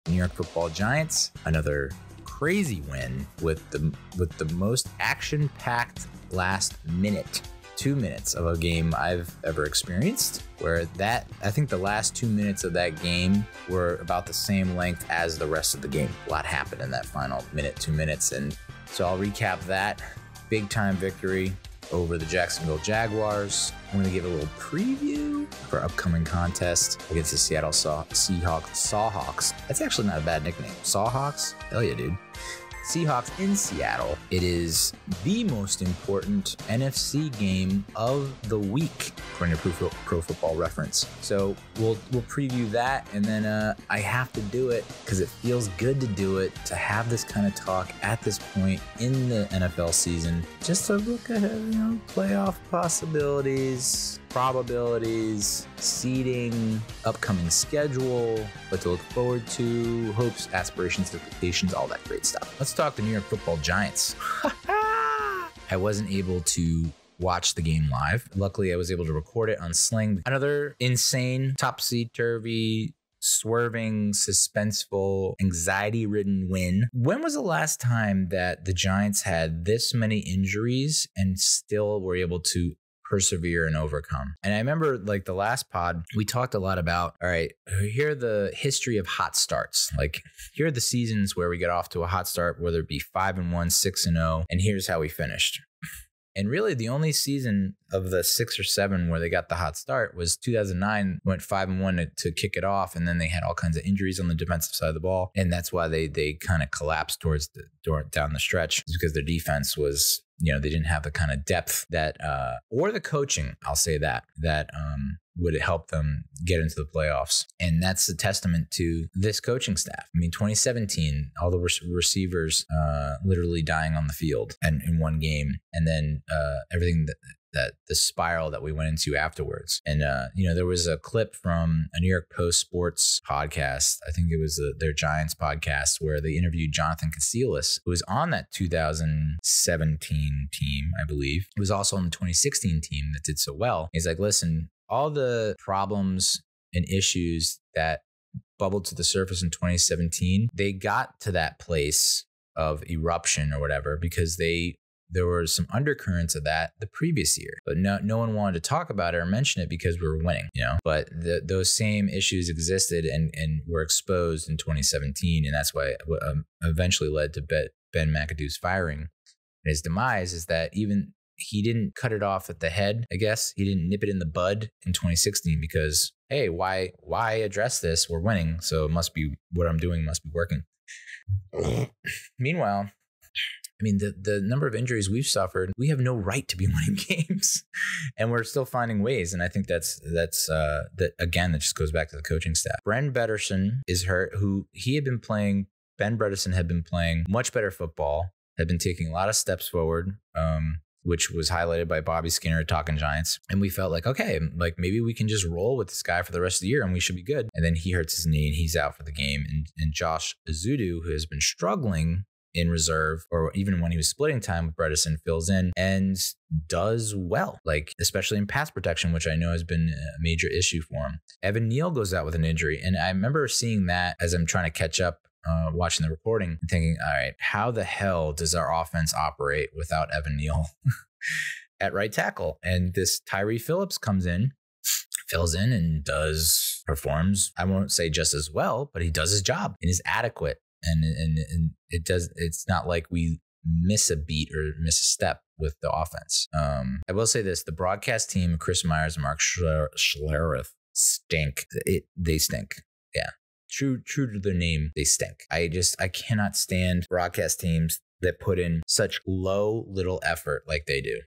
New York Football Giants, another crazy win with the most action-packed last minute, 2 minutes of a game I've ever experienced, where I think the last 2 minutes of that game were about the same length as the rest of the game. A lot happened in that final minute, 2 minutes. And so I'll recap that. Big time victory over the Jacksonville Jaguars. I'm going to give a little preview for upcoming contest against the Seattle Seahawks. That's actually not a bad nickname. Sawhawks? Hell yeah, dude. Seahawks in Seattle. It is the most important NFC game of the week, according to Pro Football Reference. So we'll preview that, and then I have to do it because it feels good to do it, to have this kind of talk at this point in the NFL season, just to look ahead, playoff possibilities, probabilities, seeding, upcoming schedule, what to look forward to, hopes, aspirations, expectations, all that great stuff. Let's talk the New York Football Giants. I wasn't able to watch the game live. Luckily, I was able to record it on Sling. Another insane, topsy-turvy, swerving, suspenseful, anxiety-ridden win. When was the last time that the Giants had this many injuries and still were able to persevere and overcome? And I remember like the last pod, we talked a lot about, all right, here are the history of hot starts. Like here are the seasons where we get off to a hot start, whether it be 5-1, 6-0, and here's how we finished. And really the only season of the 6 or 7 where they got the hot start was 2009, went 5-1 to kick it off. And then they had all kinds of injuries on the defensive side of the ball. And that's why they kind of collapsed towards down the stretch, because their defense was, they didn't have the kind of depth that, or the coaching, I'll say that would help them get into the playoffs. And that's a testament to this coaching staff. I mean, 2017, all the receivers literally dying on the field and in one game. And then everything that the spiral that we went into afterwards. And, there was a clip from a New York Post sports podcast. I think it was their Giants podcast, where they interviewed Jonathan Casillas, who was on that 2017 team, I believe. He was also on the 2016 team that did so well. He's like, listen, all the problems and issues that bubbled to the surface in 2017, they got to that place of eruption or whatever because there were some undercurrents of that the previous year, but no one wanted to talk about it or mention it because we were winning, But those same issues existed and were exposed in 2017, and that's why eventually led to Ben McAdoo's firing. And his demise is that even he didn't cut it off at the head, I guess. He didn't nip it in the bud in 2016 because, hey, why address this? We're winning, so it must be what I'm doing must be working. Meanwhile, I mean, the number of injuries we've suffered, we have no right to be winning games, and we're still finding ways. And I think that again, that just goes back to the coaching staff. Ben Bredeson is hurt, Ben Bredeson had been playing much better football, had been taking a lot of steps forward, which was highlighted by Bobby Skinner at Talking Giants. And we felt like, okay, like maybe we can just roll with this guy for the rest of the year and we should be good. And then he hurts his knee and he's out for the game. And Josh Azudu, who has been struggling in reserve, or even when he was splitting time with Bredeson, fills in and does well, like especially in pass protection, which I know has been a major issue for him. Evan Neal goes out with an injury. And I remember seeing that as I'm trying to catch up, watching the recording and thinking, all right, how the hell does our offense operate without Evan Neal at right tackle? And this Tyree Phillips comes in, fills in and performs, I won't say just as well, but he does his job and is adequate. And it's not like we miss a beat or miss a step with the offense. I will say this, the broadcast team, Chris Myers and Mark Schlereth, stink. They stink. Yeah. True to their name, they stink. I cannot stand broadcast teams that put in such little effort like they do.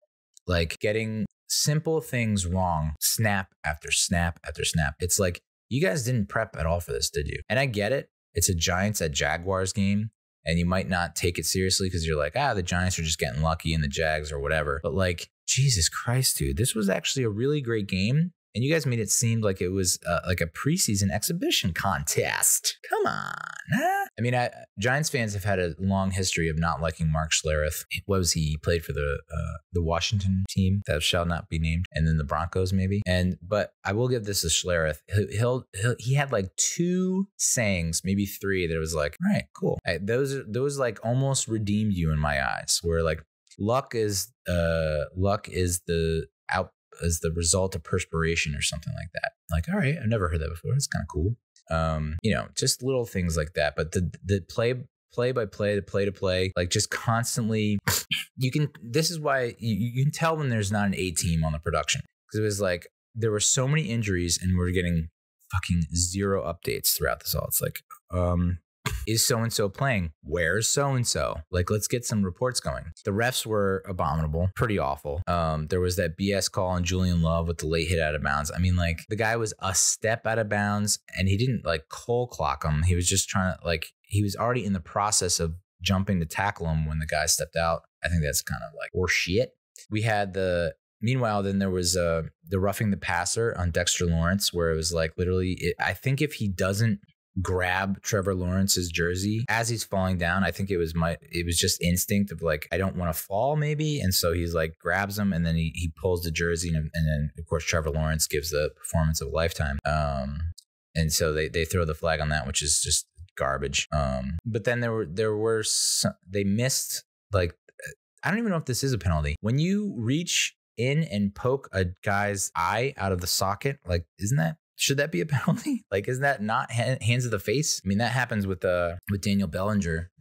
Like getting simple things wrong, snap after snap after snap. It's like, you guys didn't prep at all for this, did you? And I get it. It's a Giants at Jaguars game, and you might not take it seriously because you're like, the Giants are just getting lucky in the Jags or whatever. But like, Jesus Christ, dude, this was actually a really great game. And you guys made it seem like it was like a preseason exhibition contest. Come on. Huh? I mean, Giants fans have had a long history of not liking Mark Schlereth. What was he? He played for the Washington team that shall not be named, and then the Broncos maybe. But I will give this to Schlereth. He had like 2 sayings, maybe 3, that it was like, all right, cool. Those like almost redeemed you in my eyes. Where like luck is the result of perspiration or something like that. Like, all right, I've never heard that before. It's kind of cool. Just little things like that. But the play by play, the play to play, like just constantly, this is why you can tell when there's not an A team on the production, because it was like there were so many injuries and we're getting fucking 0 updates throughout this all. It's like, is so-and-so playing? Where's so-and-so? Like, let's get some reports going. The refs were abominable, pretty awful. There was that BS call on Julian Love with the late hit out of bounds. I mean, like, the guy was a step out of bounds and he didn't like cold clock him. He was just trying to, like, he was already in the process of jumping to tackle him when the guy stepped out. I think that's kind of like horse shit. We had meanwhile, then there was the roughing the passer on Dexter Lawrence, where it was like literally, I think if he doesn't grab Trevor Lawrence's jersey as he's falling down, I think it was just instinct of like, I don't want to fall maybe. And so he's like grabs him and then he pulls the jersey and then of course Trevor Lawrence gives the performance of a lifetime. And so they throw the flag on that, which is just garbage. But then they missed, like, I don't even know if this is a penalty. When you reach in and poke a guy's eye out of the socket, like, should that be a penalty? Like, isn't that not hands to the face? I mean, that happens with Daniel Bellinger,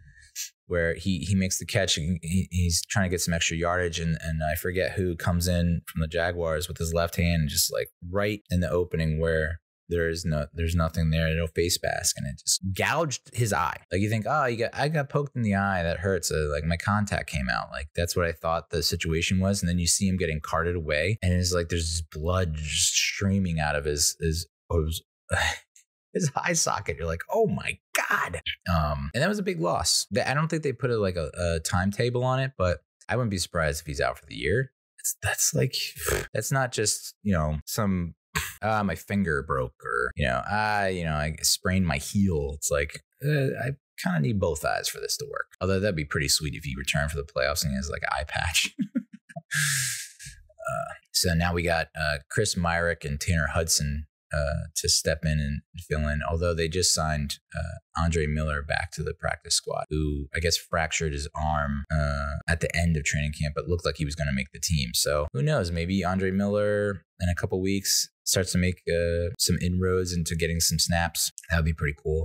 where he makes the catch and he's trying to get some extra yardage, and I forget who comes in from the Jaguars with his left hand and just like right in the opening where there's nothing there, no face mask, and it just gouged his eye. Like, you think, oh, I got poked in the eye, that hurts. Like, my contact came out. Like, that's what I thought the situation was. And then you see him getting carted away, and it's like there's blood just streaming out of his eye socket. You're like, oh my God. And that was a big loss. I don't think they put a timetable on it, but I wouldn't be surprised if he's out for the year. That's not just, some my finger broke, or I sprained my heel. It's like I kind of need both eyes for this to work. Although that'd be pretty sweet if he returned for the playoffs and he has like an eye patch. So now we got Chris Myrick and Tanner Hudson to step in and fill in. Although they just signed Andre Miller back to the practice squad, who I guess fractured his arm at the end of training camp, but looked like he was going to make the team. So who knows? Maybe Andre Miller in a couple weeks starts to make some inroads into getting some snaps. That would be pretty cool.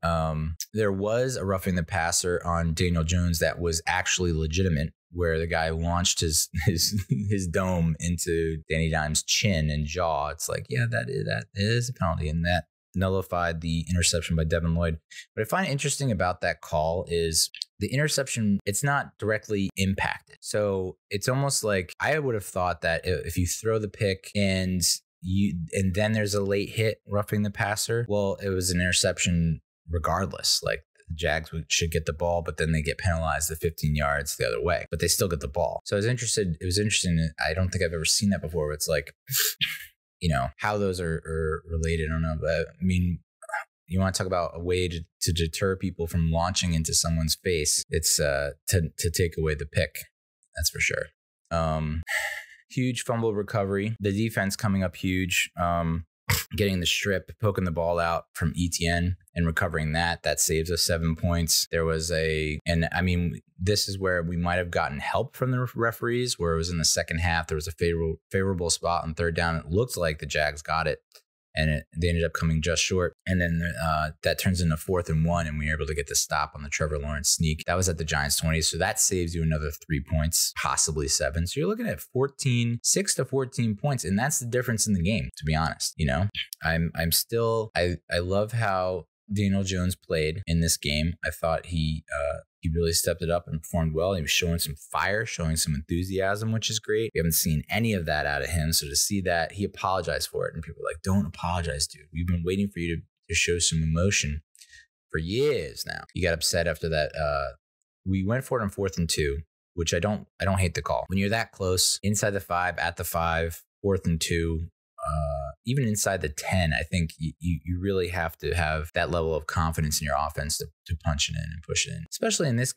There was a roughing the passer on Daniel Jones that was actually legitimate, where the guy launched his dome into Danny Dimes' chin and jaw. It's like, yeah, that is a penalty, and that nullified the interception by Devin Lloyd. What I find interesting about that call is the interception, it's not directly impacted. So it's almost like I would have thought that if you throw the pick and then there's a late hit roughing the passer, well, it was an interception regardless. Like, the Jags should get the ball, but then they get penalized the 15 yards the other way, but they still get the ball. So it was interesting. I don't think I've ever seen that before. It's like, how those are related. I don't know, but I mean, you want to talk about a way to deter people from launching into someone's face. It's to take away the pick. That's for sure. Huge fumble recovery. The defense coming up huge. Getting the strip, poking the ball out from Etienne and recovering that saves us 7 points. There was this is where we might have gotten help from the referees, where it was in the second half. There was a favorable spot on third down. It looked like the Jags got it, and they ended up coming just short. And then that turns into 4th and 1, and we were able to get the stop on the Trevor Lawrence sneak. That was at the Giants 20, so that saves you another 3 points, possibly 7. So you're looking at 6 to 14 points, and that's the difference in the game, to be honest. I love how Daniel Jones played in this game. I thought he really stepped it up and performed well. He was showing some fire, showing some enthusiasm, which is great. We haven't seen any of that out of him. So to see that, he apologized for it. And people are like, don't apologize, dude. We've been waiting for you to show some emotion for years now. You got upset after that. We went for it on 4th and 2, which I don't hate the call. When you're that close, inside the 5, at the 5, 4th and 2, even inside the 10, I think you really have to have that level of confidence in your offense to punch it in and push it in, especially in this.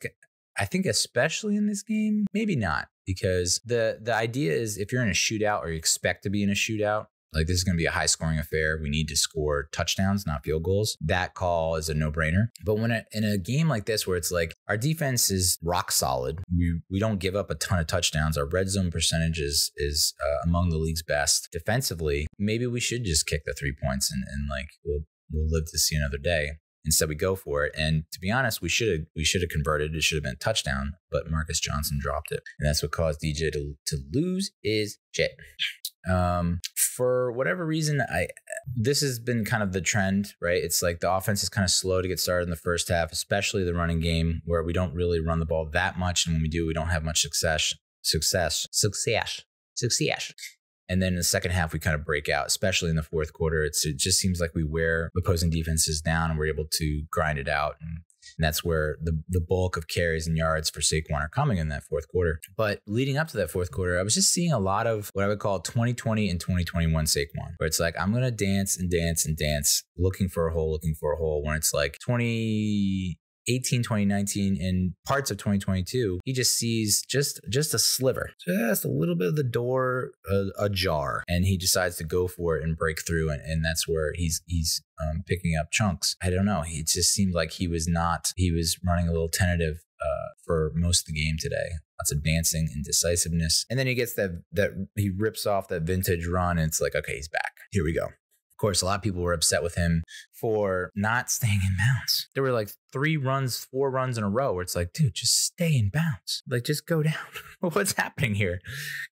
I think especially in this game, maybe not, because the idea is if you're in a shootout or you expect to be in a shootout, like this is going to be a high scoring affair. We need to score touchdowns, not field goals. That call is a no brainer. But when in a game like this, where it's like our defense is rock solid, we don't give up a ton of touchdowns. Our red zone percentage is among the league's best. Defensively, maybe we should just kick the 3 points and like we'll live to see another day. Instead, we go for it. And to be honest, we should have converted. It should have been a touchdown, but Marcus Johnson dropped it. And that's what caused DJ to lose his shit. For whatever reason, this has been kind of the trend, right? It's like the offense is kind of slow to get started in the first half, especially the running game, where we don't really run the ball that much. And when we do, we don't have much success. And then in the second half, we kind of break out, especially in the fourth quarter. It just seems like we wear opposing defenses down and we're able to grind it out. And that's where the bulk of carries and yards for Saquon are coming in that fourth quarter. But leading up to that fourth quarter, I was just seeing a lot of what I would call 2020 and 2021 Saquon, where it's like, I'm going to dance and dance and dance, looking for a hole, when it's like 2018, 2019, and parts of 2022, he just sees just a sliver, just a little bit of the door ajar, and he decides to go for it and break through, and that's where he's picking up chunks. I don't know. It just seemed like he was running a little tentative for most of the game today. Lots of dancing and decisiveness, and then he gets that he rips off that vintage run, and it's like, okay, he's back. Here we go. Of course, a lot of people were upset with him for not staying in bounds. There were like 4 runs in a row where it's like, dude, just stay in bounds. Like, just go down. What's happening here?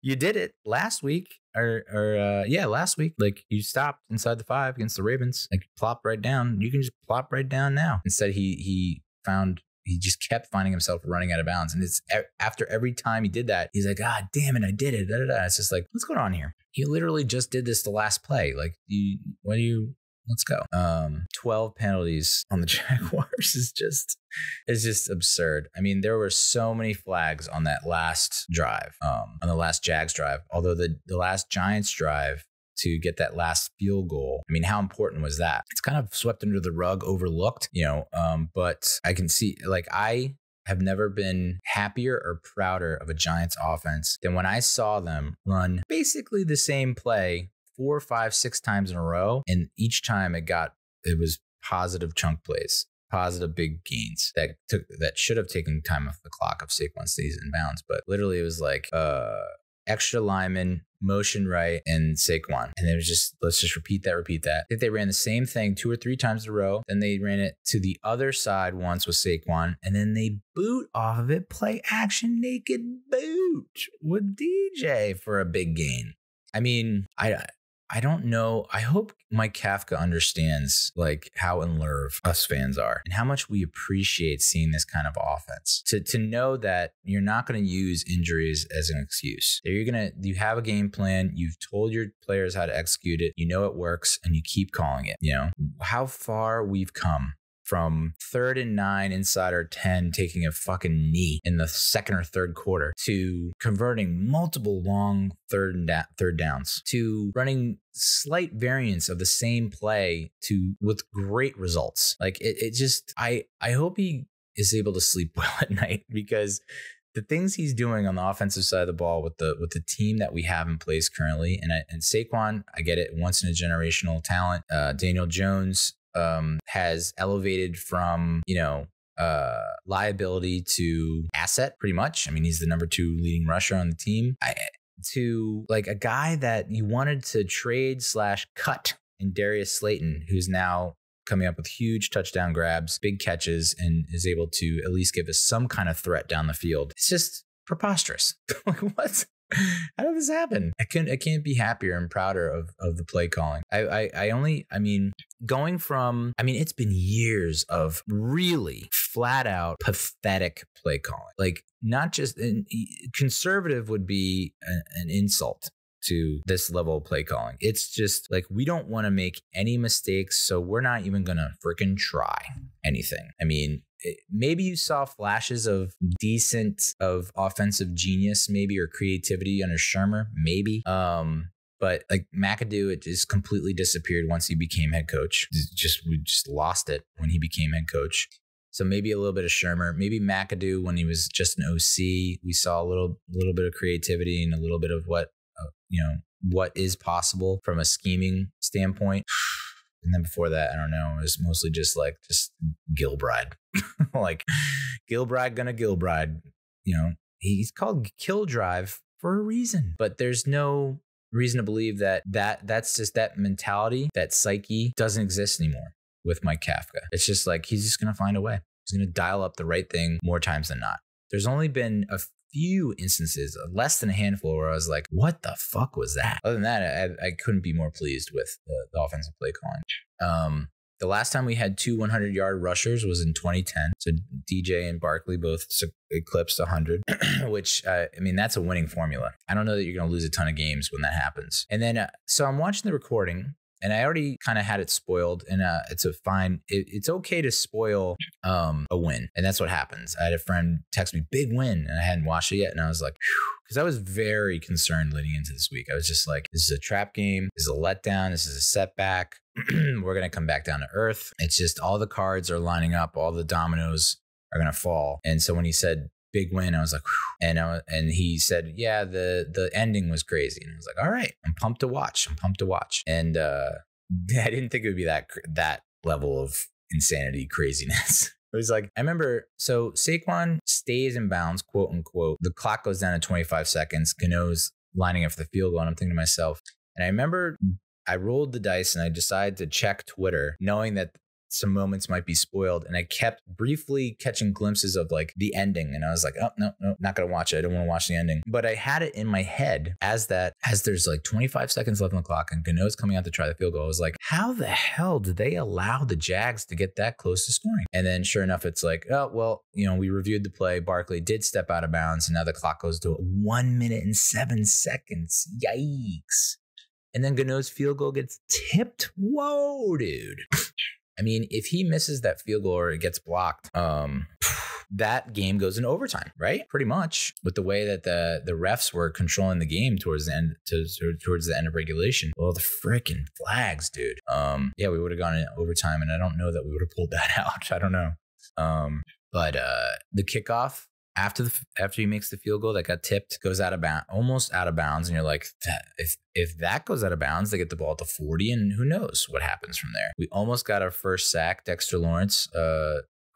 You did it last week last week. Like, you stopped inside the 5 against the Ravens. Like, plopped right down. You can just plop right down now. Instead, he just kept finding himself running out of bounds. And it's after every time he did that, he's like, God damn it, I did it. It's just like, what's going on here? He literally just did this the last play. Like, let's go. 12 penalties on the Jaguars is just absurd. I mean, there were so many flags on that last drive, on the last Jags drive. Although the last Giants drive to get that last field goal, I mean, how important was that? It's kind of swept under the rug, overlooked, but I can see, like, I have never been happier or prouder of a Giants offense than when I saw them run basically the same play 4, 5, 6 times in a row. And each time it was positive chunk plays, positive big gains that should have taken time off the clock of Saquon stays in bounds. But literally it was like, extra lineman, motion right, and Saquon. And it was just, let's just repeat that. I think they ran the same thing 2 or 3 times in a row. Then they ran it to the other side once with Saquon. And then they boot off of it, play action naked boot with DJ for a big gain. I mean, I don't know. I hope Mike Kafka understands like how in love us fans are and how much we appreciate seeing this kind of offense. To know that you're not going to use injuries as an excuse. You have a game plan. You've told your players how to execute it. You know it works, and you keep calling it. How far we've come. From 3rd and 9 inside our 10, taking a fucking knee in the second or third quarter, to converting multiple long third downs, to running slight variants of the same play with great results. Like it just, I hope he is able to sleep well at night, because the things he's doing on the offensive side of the ball with the team that we have in place currently, and Saquon, I get it, once in a generational talent. Daniel Jones has elevated from, liability to asset pretty much. I mean, he's the number 2 leading rusher on the team. To like a guy that you wanted to trade / cut in Darius Slayton, who's now coming up with huge touchdown grabs, big catches, and is able to at least give us some kind of threat down the field. It's just preposterous. Like, what? How did this happen? I can't be happier and prouder of the play calling. Going from, it's been years of really flat out pathetic play calling. Like, not just conservative would be an insult to this level of play calling. It's just like, we don't want to make any mistakes, so we're not even gonna freaking try anything. I mean, maybe you saw flashes of offensive genius, maybe, or creativity under Shermer, maybe. But like McAdoo, it just completely disappeared once he became head coach. We just lost it when he became head coach. So maybe a little bit of Shermer, maybe McAdoo when he was just an OC. We saw a little bit of creativity and a little bit of what is possible from a scheming standpoint. And then before that, I don't know, it was mostly just Gilbride. Like Gilbride gonna Gilbride. He's called Kill Drive for a reason, but there's no reason to believe that's just that mentality, that psyche doesn't exist anymore with Mike Kafka. It's just like he's just gonna find a way. He's gonna dial up the right thing more times than not. There's only been a few instances, less than a handful, where I was like, what the fuck was that? Other than that, I couldn't be more pleased with the offensive play calling. The last time we had 2 100-yard rushers was in 2010. So DJ and Barkley both eclipsed 100, which, that's a winning formula. I don't know that you're going to lose a ton of games when that happens. And then, so I'm watching the recording, and I already kind of had it spoiled, and it's a fine. It's okay to spoil a win, and that's what happens. I had a friend text me, big win, and I hadn't watched it yet, and I was like, because I was very concerned leading into this week. I was just like, this is a trap game. This is a letdown. This is a setback. We're going to come back down to earth. It's just all the cards are lining up. All the dominoes are going to fall. And so when he said big win, I was like, whew. And he said, yeah, the ending was crazy. And I was like, all right, I'm pumped to watch. And I didn't think it would be that level of insanity craziness. It was like, I remember, so Saquon stays in bounds, quote unquote. The clock goes down to 25 seconds. Gano's lining up for the field goal. And I'm thinking to myself, and I remember I rolled the dice and I decided to check Twitter knowing that some moments might be spoiled. And I kept briefly catching glimpses of like the ending. And I was like, oh, no, not going to watch it. I don't want to watch the ending. But I had it in my head as there's like 25 seconds left on the clock and Gano's coming out to try the field goal. I was like, how the hell did they allow the Jags to get that close to scoring? And then sure enough, it's like, oh, well, we reviewed the play. Barkley did step out of bounds. And now the clock goes to 1 minute and 7 seconds. Yikes. And then Gano's field goal gets tipped. Whoa, dude. If he misses that field goal or it gets blocked, that game goes in overtime, right? Pretty much with the way that the refs were controlling the game towards the end of regulation. Well, the freaking flags, dude. We would have gone in overtime, and I don't know that we would have pulled that out. I don't know. But the kickoff after he makes the field goal that got tipped goes almost out of bounds, and you're like, if that goes out of bounds, they get the ball at the 40, and who knows what happens from there. We almost got our first sack. Dexter Lawrence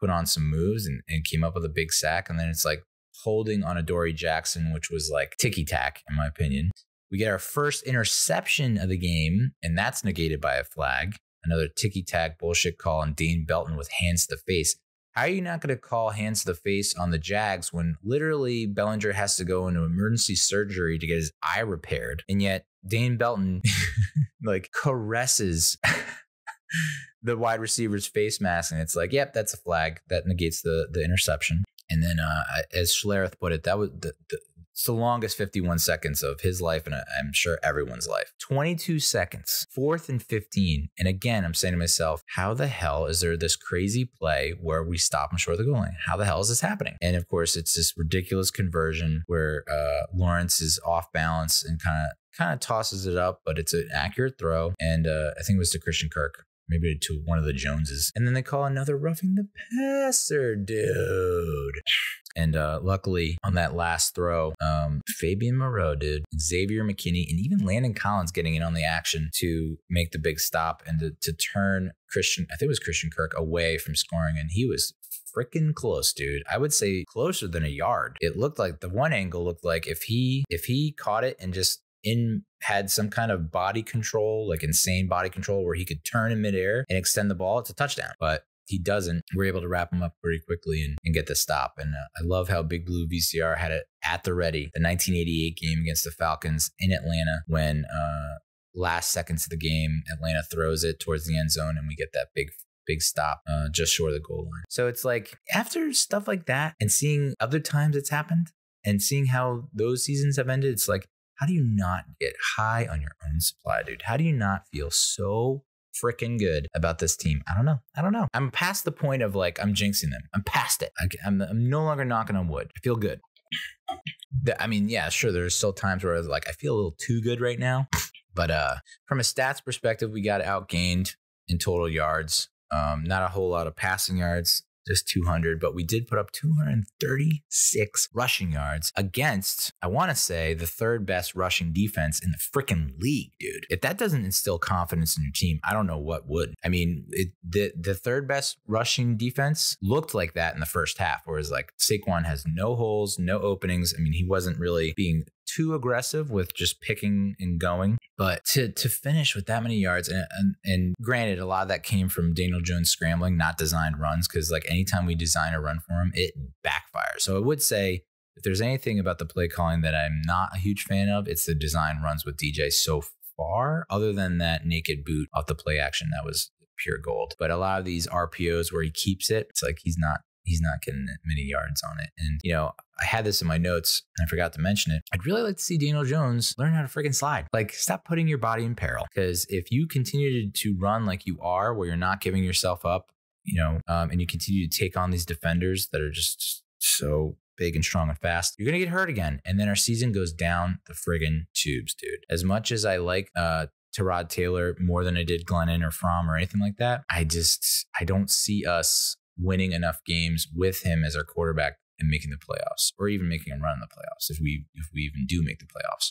put on some moves and came up with a big sack, and then it's like holding on Adoree Jackson, which was like ticky-tack in my opinion. We get our first interception of the game, and that's negated by a flag. Another ticky-tack bullshit call on Dane Belton with hands to the face. How are you not going to call hands to the face on the Jags when literally Bellinger has to go into emergency surgery to get his eye repaired? And yet Dane Belton like caresses the wide receiver's face mask. And it's like, yep, that's a flag that negates the interception. And then as Schlereth put it, that was it's the longest 51 seconds of his life, and I'm sure everyone's life. 22 seconds, 4th and 15. And again, I'm saying to myself, how the hell is there this crazy play where we stop him short of the goal line? How the hell is this happening? And of course, it's this ridiculous conversion where Lawrence is off balance and kind of tosses it up, but it's an accurate throw. And I think it was to Christian Kirk. Maybe to one of the Joneses. And then they call another roughing the passer, dude. And luckily, on that last throw, Fabian Moreau, dude, Xavier McKinney, and even Landon Collins getting in on the action to make the big stop and to turn Christian Kirk away from scoring. And he was freaking close, dude. I would say closer than a yard. It looked like the one angle looked like if he caught it and just had some kind of body control, like insane body control, where he could turn in midair and extend the ball, it's a touchdown. But he doesn't. We're able to wrap him up pretty quickly and get the stop. And I love how Big Blue VCR had it at the ready. The 1988 game against the Falcons in Atlanta, when last seconds of the game, Atlanta throws it towards the end zone and we get that big stop just short of the goal line. So it's like, after stuff like that and seeing other times it's happened and seeing how those seasons have ended, it's like, how do you not get high on your own supply, dude? How do you not feel so freaking good about this team? I don't know. I'm past the point of like, I'm jinxing them. I'm past it. I'm no longer knocking on wood. I feel good. Yeah, sure. There's still times where I was like, I feel a little too good right now, But from a stats perspective, we got outgained in total yards. Not a whole lot of passing yards, just 200, but we did put up 236 rushing yards against, I want to say, the third best rushing defense in the freaking league, dude. If that doesn't instill confidence in your team, I don't know what would. I mean, the third best rushing defense looked like that in the first half, whereas like Saquon has no holes, no openings. I mean, he wasn't really being too aggressive with just picking and going, but to finish with that many yards, and granted, a lot of that came from Daniel Jones scrambling, not designed runs, because like anytime we design a run for him, it backfires. So I would say if there's anything about the play calling that I'm not a huge fan of, it's the design runs with DJ so far, other than that naked boot off the play action that was pure gold. But a lot of these RPOs where he keeps it, it's like he's not getting many yards on it. And, you know, I had this in my notes and I forgot to mention it. I'd really like to see Daniel Jones learn how to freaking slide. Like, stop putting your body in peril. Because if you continue to run like you are, where you're not giving yourself up, you know, and you continue to take on these defenders that are just so big and strong and fast, you're going to get hurt again. And then our season goes down the friggin' tubes, dude. As much as I like, Tyrod Taylor more than I did Glennon or Fromm or anything like that, I don't see us winning enough games with him as our quarterback and making the playoffs, or even making a run in the playoffs if we even do make the playoffs.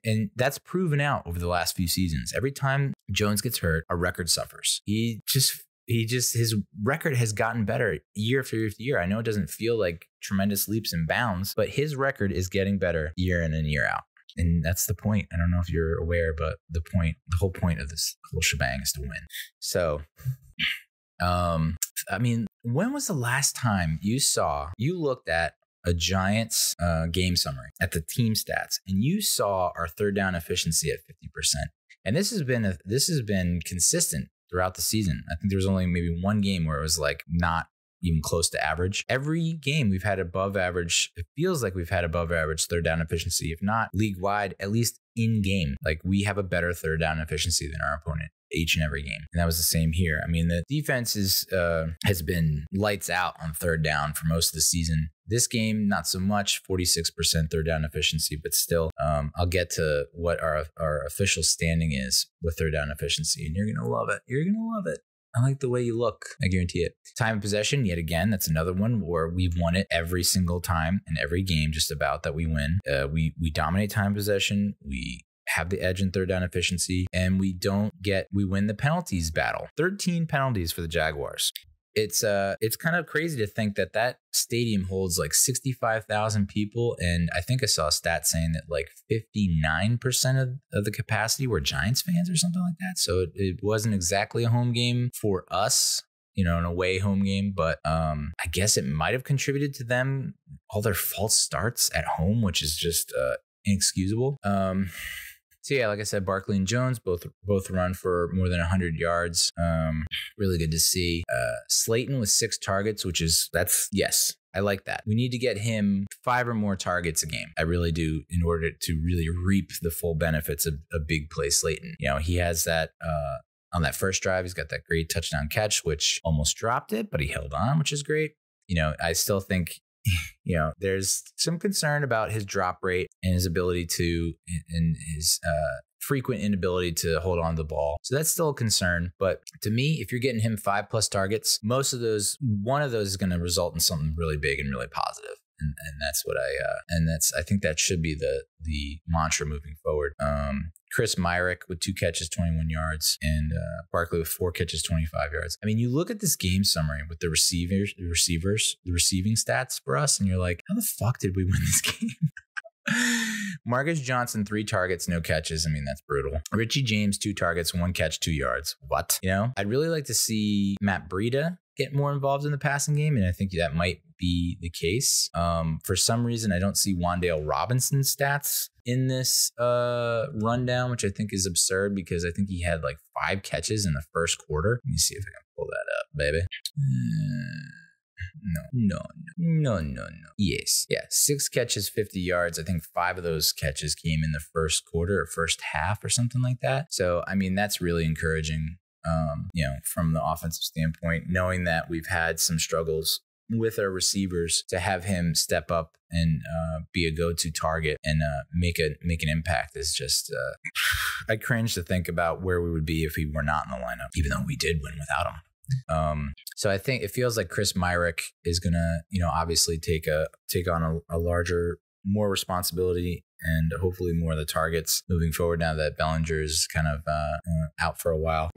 And that's proven out over the last few seasons. Every time Jones gets hurt, our record suffers. His record has gotten better year after year after year. I know it doesn't feel like tremendous leaps and bounds, but his record is getting better year in and year out. And that's the point. I don't know if you're aware, but the whole point of this whole shebang is to win. So, I mean, when was the last time you looked at a Giants game summary at the team stats and you saw our third down efficiency at 50%? And this has been consistent throughout the season. I think there was only maybe one game where it was like not even close to average. Every game we've had above average. It feels like we've had above average third down efficiency, if not league wide, at least in game. Like, we have a better third down efficiency than our opponent each and every game. And that was the same here. I mean, the defense has been lights out on third down for most of the season. This game, not so much, 46% third down efficiency, but still, I'll get to what our official standing is with third down efficiency, and you're going to love it. You're going to love it. I like the way you look. I guarantee it. Time of possession, yet again, that's another one where we've won it every single time in every game, just about that we win. We dominate time of possession. We have the edge in third down efficiency, and we win the penalties battle. 13 penalties for the Jaguars. It's kind of crazy to think that stadium holds like 65,000 people, and I think I saw a stat saying that like 59% of the capacity were Giants fans or something like that. So it wasn't exactly a home game for us, you know, an away home game, but I guess it might have contributed to them all their false starts at home, which is just inexcusable. So yeah, like I said, Barkley and Jones both run for more than 100 yards. Really good to see. Slayton with 6 targets, yes, I like that. We need to get him 5 or more targets a game. I really do, in order to really reap the full benefits of a big play Slayton. You know, he has that on that first drive, he's got that great touchdown catch, which almost dropped it, but he held on, which is great. You know, I still think, you know, there's some concern about his drop rate and his ability and his frequent inability to hold on to the ball. So that's still a concern. But to me, if you're getting him 5+ targets, one of those is going to result in something really big and really positive. And that's what I think that should be the mantra moving forward. Chris Myrick with 2 catches, 21 yards, and Barkley with 4 catches, 25 yards. I mean, you look at this game summary with the receiving stats for us, and you're like, how the fuck did we win this game? Marcus Johnson, 3 targets, no catches. I mean, that's brutal. Richie James, 2 targets, 1 catch, 2 yards. What? You know, I'd really like to see Matt Breida get more involved in the passing game, and I think that might be the case. For some reason, I don't see Wan'Dale Robinson's stats in this rundown, which I think is absurd because I think he had like 5 catches in the first quarter. Let me see if I can pull that up, baby. No. Yes. Yeah. 6 catches, 50 yards. I think 5 of those catches came in the first quarter or first half or something like that. So, I mean, that's really encouraging, you know, from the offensive standpoint, knowing that we've had some struggles with our receivers to have him step up and be a go-to target and make an impact is just I cringe to think about where we would be if he were not in the lineup, even though we did win without him. So I think it feels like Chris Myrick is gonna, obviously take on a larger, more responsibility and hopefully more of the targets moving forward now that Bellinger is kind of out for a while.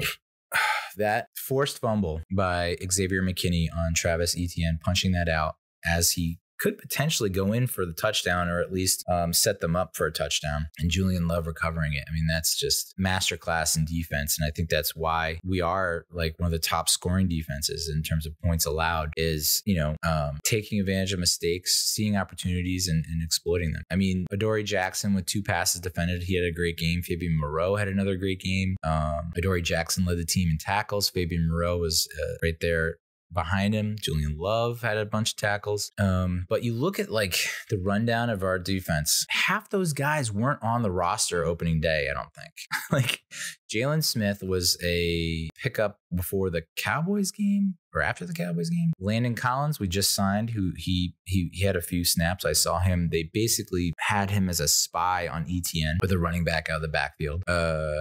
That forced fumble by Xavier McKinney on Travis Etienne, punching that out as he could potentially go in for the touchdown or at least set them up for a touchdown, and Julian Love recovering it. I mean, that's just masterclass in defense. And I think that's why we are like one of the top scoring defenses in terms of points allowed is, taking advantage of mistakes, seeing opportunities and exploiting them. I mean, Adoree Jackson with 2 passes defended. He had a great game. Fabian Moreau had another great game. Adoree Jackson led the team in tackles. Fabian Moreau was right there behind him. Julian Love had a bunch of tackles. But you look at like the rundown of our defense, half those guys weren't on the roster opening day, I don't think. Like Jalen Smith was a pickup before the Cowboys game or after the Cowboys game. Landon Collins, we just signed, who he had a few snaps. I saw him. They basically had him as a spy on ETN with a running back out of the backfield.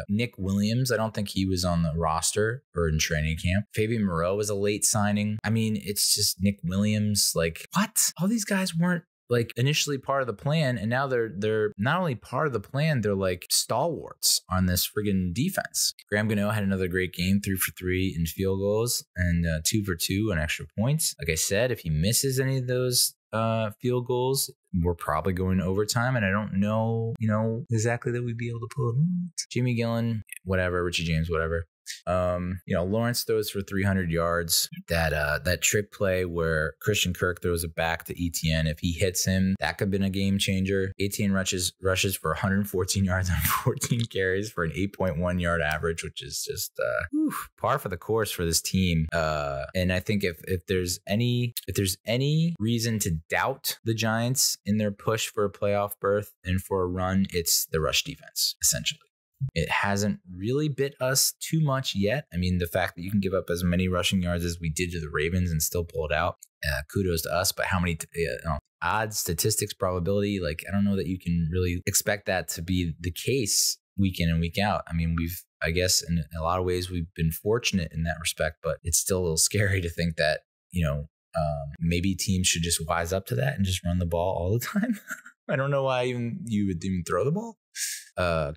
Nick Williams, I don't think he was on the roster or in training camp. Fabian Moreau was a late signing. I mean, it's just Nick Williams. Like, what? All these guys weren't like initially part of the plan, and now they're not only part of the plan, they're like stalwarts on this friggin' defense. Graham Gano had another great game, 3 for 3 in field goals and 2 for 2 on extra points. Like I said, if he misses any of those field goals, we're probably going to overtime, and I don't know, exactly that we'd be able to pull it in. Jimmy Gillen, whatever. Richie James, whatever. Lawrence throws for 300 yards. That trick play where Christian Kirk throws it back to Etienne. If he hits him, that could have been a game changer. Etienne rushes for 114 yards on 14 carries for an 8.1 yard average, which is just par for the course for this team. And I think if there's any reason to doubt the Giants in their push for a playoff berth and for a run, it's the rush defense, essentially. It hasn't really bit us too much yet. I mean, the fact that you can give up as many rushing yards as we did to the Ravens and still pull it out, kudos to us. But how many odds, statistics, probability, like I don't know that you can really expect that to be the case week in and week out. I mean, I guess in a lot of ways we've been fortunate in that respect, but it's still a little scary to think that, maybe teams should just wise up to that and just run the ball all the time. I don't know why you would even throw the ball.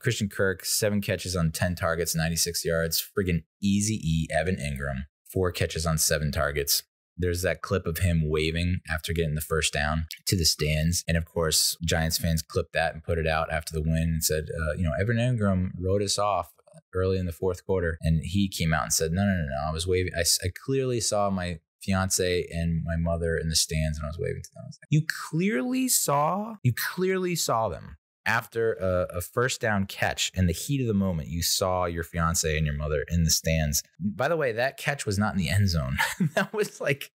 Christian Kirk, 7 catches on 10 targets, 96 yards. Friggin' easy E. Evan Ingram, 4 catches on 7 targets. There's that clip of him waving after getting the first down to the stands. And of course, Giants fans clipped that and put it out after the win and said, Evan Ingram wrote us off early in the fourth quarter. And he came out and said, no, I was waving. I clearly saw my fiance and my mother in the stands and I was waving to them. I was like, you clearly saw them. After a first down catch in the heat of the moment, you saw your fiance and your mother in the stands. By the way, that catch was not in the end zone. That was like,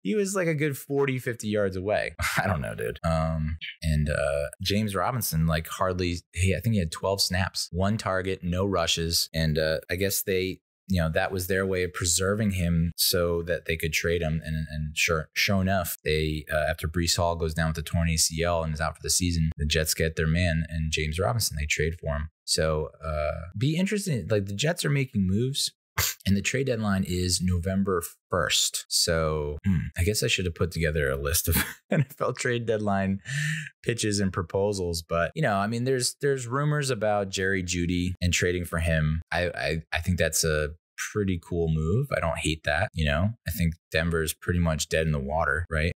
he was like a good 40, 50 yards away. I don't know, dude. And James Robinson, like I think he had 12 snaps, 1 target, no rushes. And I guess that was their way of preserving him so that they could trade him. And sure enough, they after Breece Hall goes down with a torn ACL and is out for the season, the Jets get their man and James Robinson. They trade for him. So be interesting. Like the Jets are making moves. And the trade deadline is November 1st. So I guess I should have put together a list of NFL trade deadline pitches and proposals. But, there's rumors about Jerry Jeudy and trading for him. I think that's a pretty cool move. I don't hate that. I think Denver's pretty much dead in the water, right?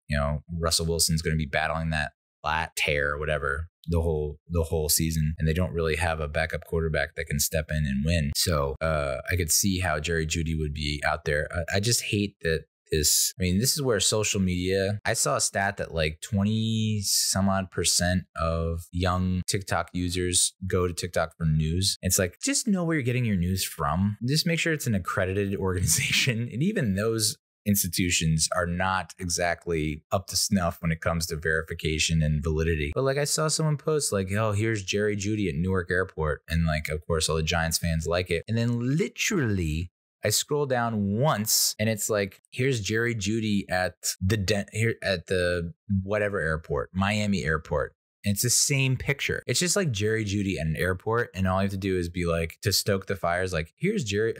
Russell Wilson's going to be battling that flat tear or whatever the whole season, and they don't really have a backup quarterback that can step in and win. So I could see how Jerry Jeudy would be out there. I just hate that this is where social media, I saw a stat that like 20 some odd % of young TikTok users go to TikTok for news. It's like, just know where you're getting your news from. Just make sure it's an accredited organization. And even those institutions are not exactly up to snuff when it comes to verification and validity. But like I saw someone post like, oh, here's Jerry Jeudy at Newark Airport. And like, of course, all the Giants fans like it. And then literally I scroll down once and it's like, here's Jerry Jeudy at the whatever airport, Miami airport. And it's the same picture. It's just like Jerry Jeudy at an airport. And all you have to do is be like, to stoke the fires, like, here's Jerry.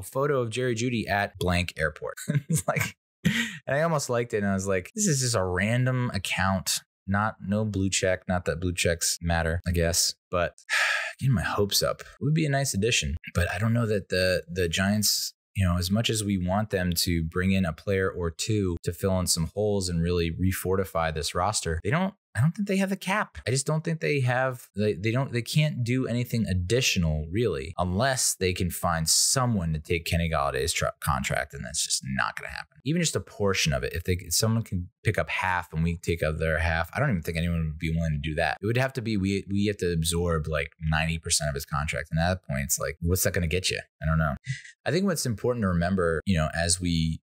Photo of Jerry Jeudy at blank airport. It's like, and I almost liked it. And I was like, this is just a random account. No blue check. Not that blue checks matter, I guess. But getting my hopes up. It would be a nice addition. But I don't know that the Giants, as much as we want them to bring in a player or two to fill in some holes and really refortify this roster, I don't think they have the cap. I just don't think they have, they can't do anything additional really, unless they can find someone to take Kenny Galladay's contract. And that's just not going to happen. Even just a portion of it. If someone can pick up half and we take up their half, I don't even think anyone would be willing to do that. It would have to be, we have to absorb like 90% of his contract. And at that point, it's like, what's that going to get you? I don't know. I think what's important to remember, as we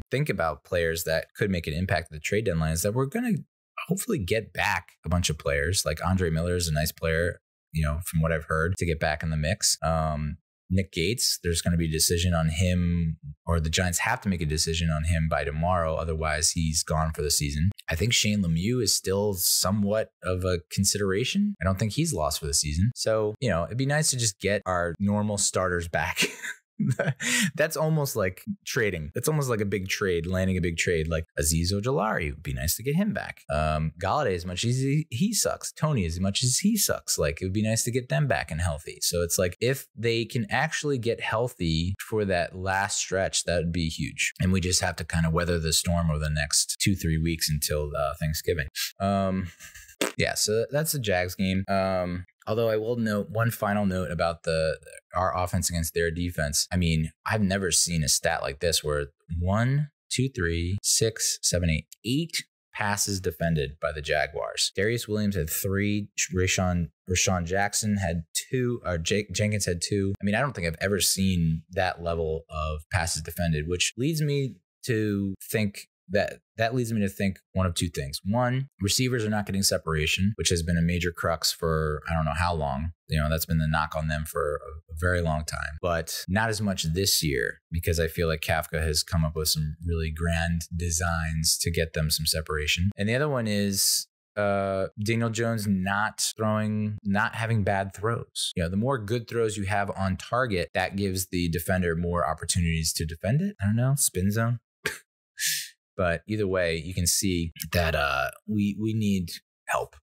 think about players that could make an impact at the trade deadline is that we're going to hopefully get back a bunch of players. Like Andre Miller is a nice player, from what I've heard, to get back in the mix. Nick Gates, there's going to be a decision on him, or the Giants have to make a decision on him by tomorrow. Otherwise, he's gone for the season. I think Shane Lemieux is still somewhat of a consideration. I don't think he's lost for the season. So, it'd be nice to just get our normal starters back. That's almost like trading. That's almost like a big trade, landing a big trade. Like Azeez Ojulari, would be nice to get him back. Galladay, as much as he sucks. Tony, as much as he sucks. Like, it would be nice to get them back and healthy. So it's like, if they can actually get healthy for that last stretch, that would be huge. And we just have to kind of weather the storm over the next 2-3 weeks until Thanksgiving. So that's the Jags game. Although I will note one final note about our offense against their defense. I mean, I've never seen a stat like this where 1, 2, 3, 6, 7, 8 passes defended by the Jaguars. Darius Williams had 3. Rashawn Jackson had 2. Or Jenkins had 2. I mean, I don't think I've ever seen that level of passes defended, which leads me to think one of two things. One, receivers are not getting separation, which has been a major crux for I don't know how long. That's been the knock on them for a very long time, but not as much this year because I feel like Kafka has come up with some really grand designs to get them some separation. And the other one is Daniel Jones not having bad throws. The more good throws you have on target, that gives the defender more opportunities to defend it. I don't know, spin zone. But either way, you can see that we need help.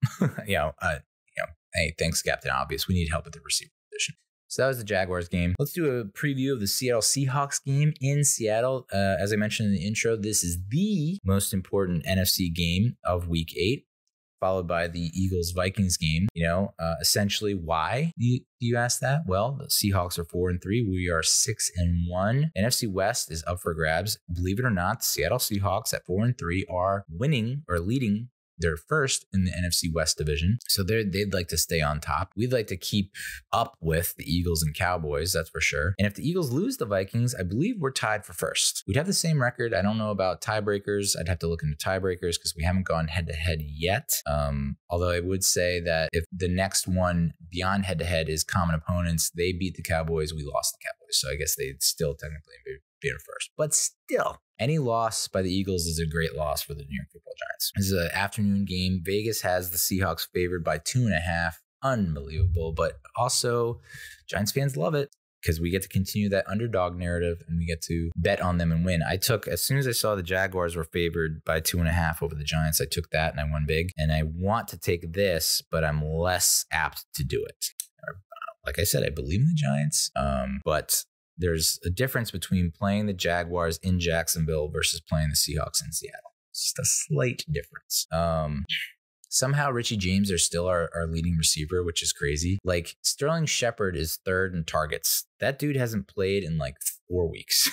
Hey, thanks, Captain Obvious. We need help at the receiver position. So that was the Jaguars game. Let's do a preview of the Seattle Seahawks game in Seattle. As I mentioned in the intro, this is the most important NFC game of Week 8, followed by the Eagles-Vikings game. Essentially, why do you ask that? Well, the Seahawks are 4-3. We are 6-1. NFC West is up for grabs. Believe it or not, Seattle Seahawks at 4-3 are winning or leading. They're first in the NFC West division. So they'd like to stay on top. We'd like to keep up with the Eagles and Cowboys, that's for sure. And if the Eagles lose the Vikings, I believe we're tied for first. We'd have the same record. I don't know about tiebreakers. I'd have to look into tiebreakers because we haven't gone head-to-head yet. Although I would say that if the next one beyond head-to-head is common opponents, they beat the Cowboys, we lost the Cowboys. So I guess they'd still technically be in first. But still, any loss by the Eagles is a great loss for the New York Football Giants. This is an afternoon game. Vegas has the Seahawks favored by 2.5. Unbelievable. But also, Giants fans love it because we get to continue that underdog narrative and we get to bet on them and win. As soon as I saw the Jaguars were favored by 2.5 over the Giants, I took that and I won big. And I want to take this, but I'm less apt to do it. Like I said, I believe in the Giants, but there's a difference between playing the Jaguars in Jacksonville versus playing the Seahawks in Seattle. It's just a slight difference. Somehow Richie James are still our leading receiver, which is crazy. Like, Sterling Shepard is 3rd in targets. That dude hasn't played in like 4 weeks.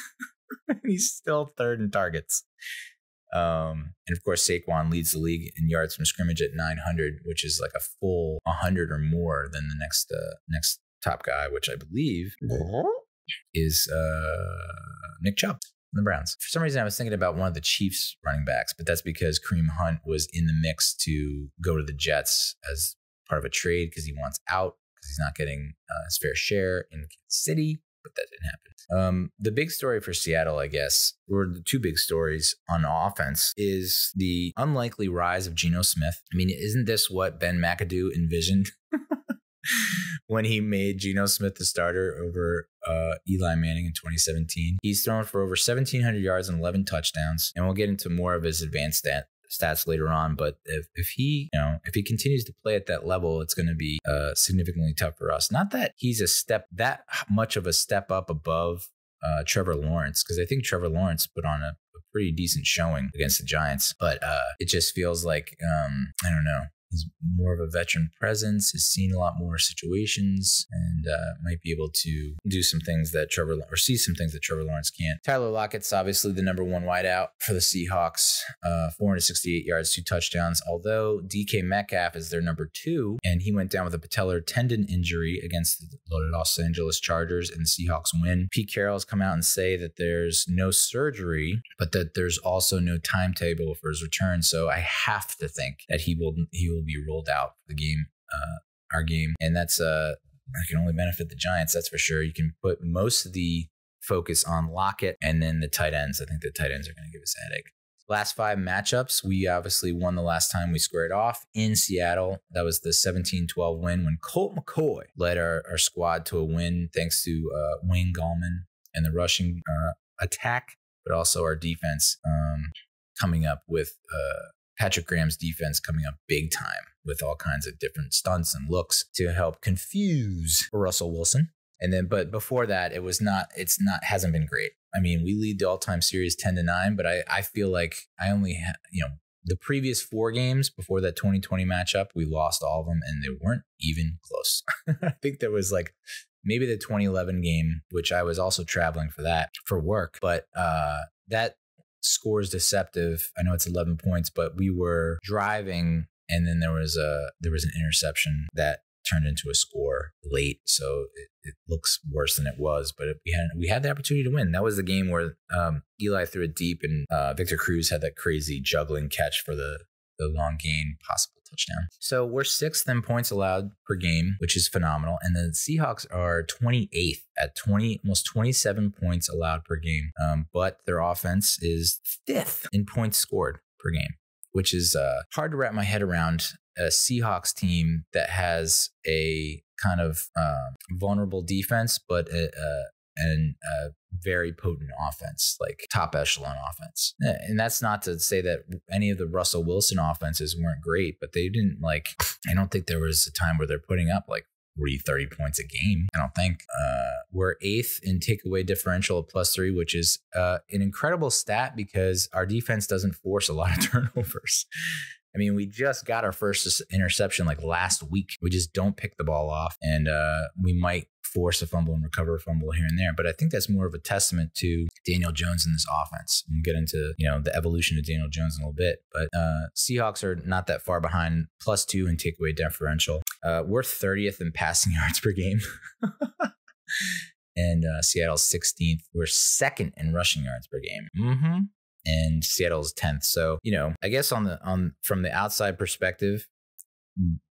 He's still 3rd in targets. And of course, Saquon leads the league in yards from scrimmage at 900, which is like a full 100 or more than the next top guy, which I believe is Nick Chubb from the Browns. For some reason, I was thinking about one of the Chiefs running backs, but that's because Kareem Hunt was in the mix to go to the Jets as part of a trade because he wants out because he's not getting his fair share in Kansas City. but that didn't happen. The big story for Seattle, I guess, or the two big stories on offense, is the unlikely rise of Geno Smith. I mean, isn't this what Ben McAdoo envisioned when he made Geno Smith the starter over Eli Manning in 2017? He's thrown for over 1,700 yards and 11 touchdowns, and we'll get into more of his advanced stats later on. But if he continues to play at that level, it's going to be significantly tough for us. Not that he's that much of a step up above Trevor Lawrence, because I think Trevor Lawrence put on a pretty decent showing against the Giants, but it just feels like I don't know. He's more of a veteran presence, has seen a lot more situations, and might be able to do some things that see some things that Trevor Lawrence can't. Tyler Lockett's obviously the number one wideout for the Seahawks, 468 yards, 2 touchdowns, although DK Metcalf is their number 2, and he went down with a patellar tendon injury against the Los Angeles Chargers, and the Seahawks win. Pete Carroll's come out and say that there's no surgery, but that there's also no timetable for his return, so I have to think that he will be rolled out for the game, our game, and that can only benefit the Giants, that's for sure. You can put most of the focus on Lockett and then the tight ends. I think the tight ends are going to give us a headache. Last 5 matchups, we obviously won the last time we squared off in Seattle. That was the 17-12 win when Colt McCoy led our squad to a win thanks to Wayne Gallman and the rushing attack, but also our defense coming up with Patrick Graham's defense coming up big time with all kinds of different stunts and looks to help confuse Russell Wilson. And then, but before that, hasn't been great. I mean, we lead the all-time series 10-9, but I feel like I only the previous 4 games before that 2020 matchup, we lost all of them and they weren't even close. I think there was like maybe the 2011 game, which I was also traveling for work, but that score's deceptive. I know it's 11 points, but we were driving and then there was an interception that turned into a score late, so it looks worse than it was, but we had the opportunity to win. That was the game where Eli threw it deep and Victor Cruz had that crazy juggling catch for the long gain possible touchdown. So we're 6th in points allowed per game, which is phenomenal. And the Seahawks are 28th at almost 27 points allowed per game. But their offense is 5th in points scored per game, which is hard to wrap my head around. A Seahawks team that has a kind of vulnerable defense, but a very potent offense, like top echelon offense. And that's not to say that any of the Russell Wilson offenses weren't great, but they didn't I don't think there was a time where they're putting up like 30 points a game. I don't think. We're 8th in takeaway differential of +3, which is an incredible stat because our defense doesn't force a lot of turnovers. I mean, we just got our first interception like last week. We just don't pick the ball off, and we might force a fumble and recover a fumble here and there. But I think that's more of a testament to Daniel Jones in this offense. We'll get into the evolution of Daniel Jones in a little bit. But Seahawks are not that far behind, +2 in takeaway differential. We're 30th in passing yards per game. And Seattle's 16th. We're 2nd in rushing yards per game. And Seattle's 10th. So, I guess from the outside perspective,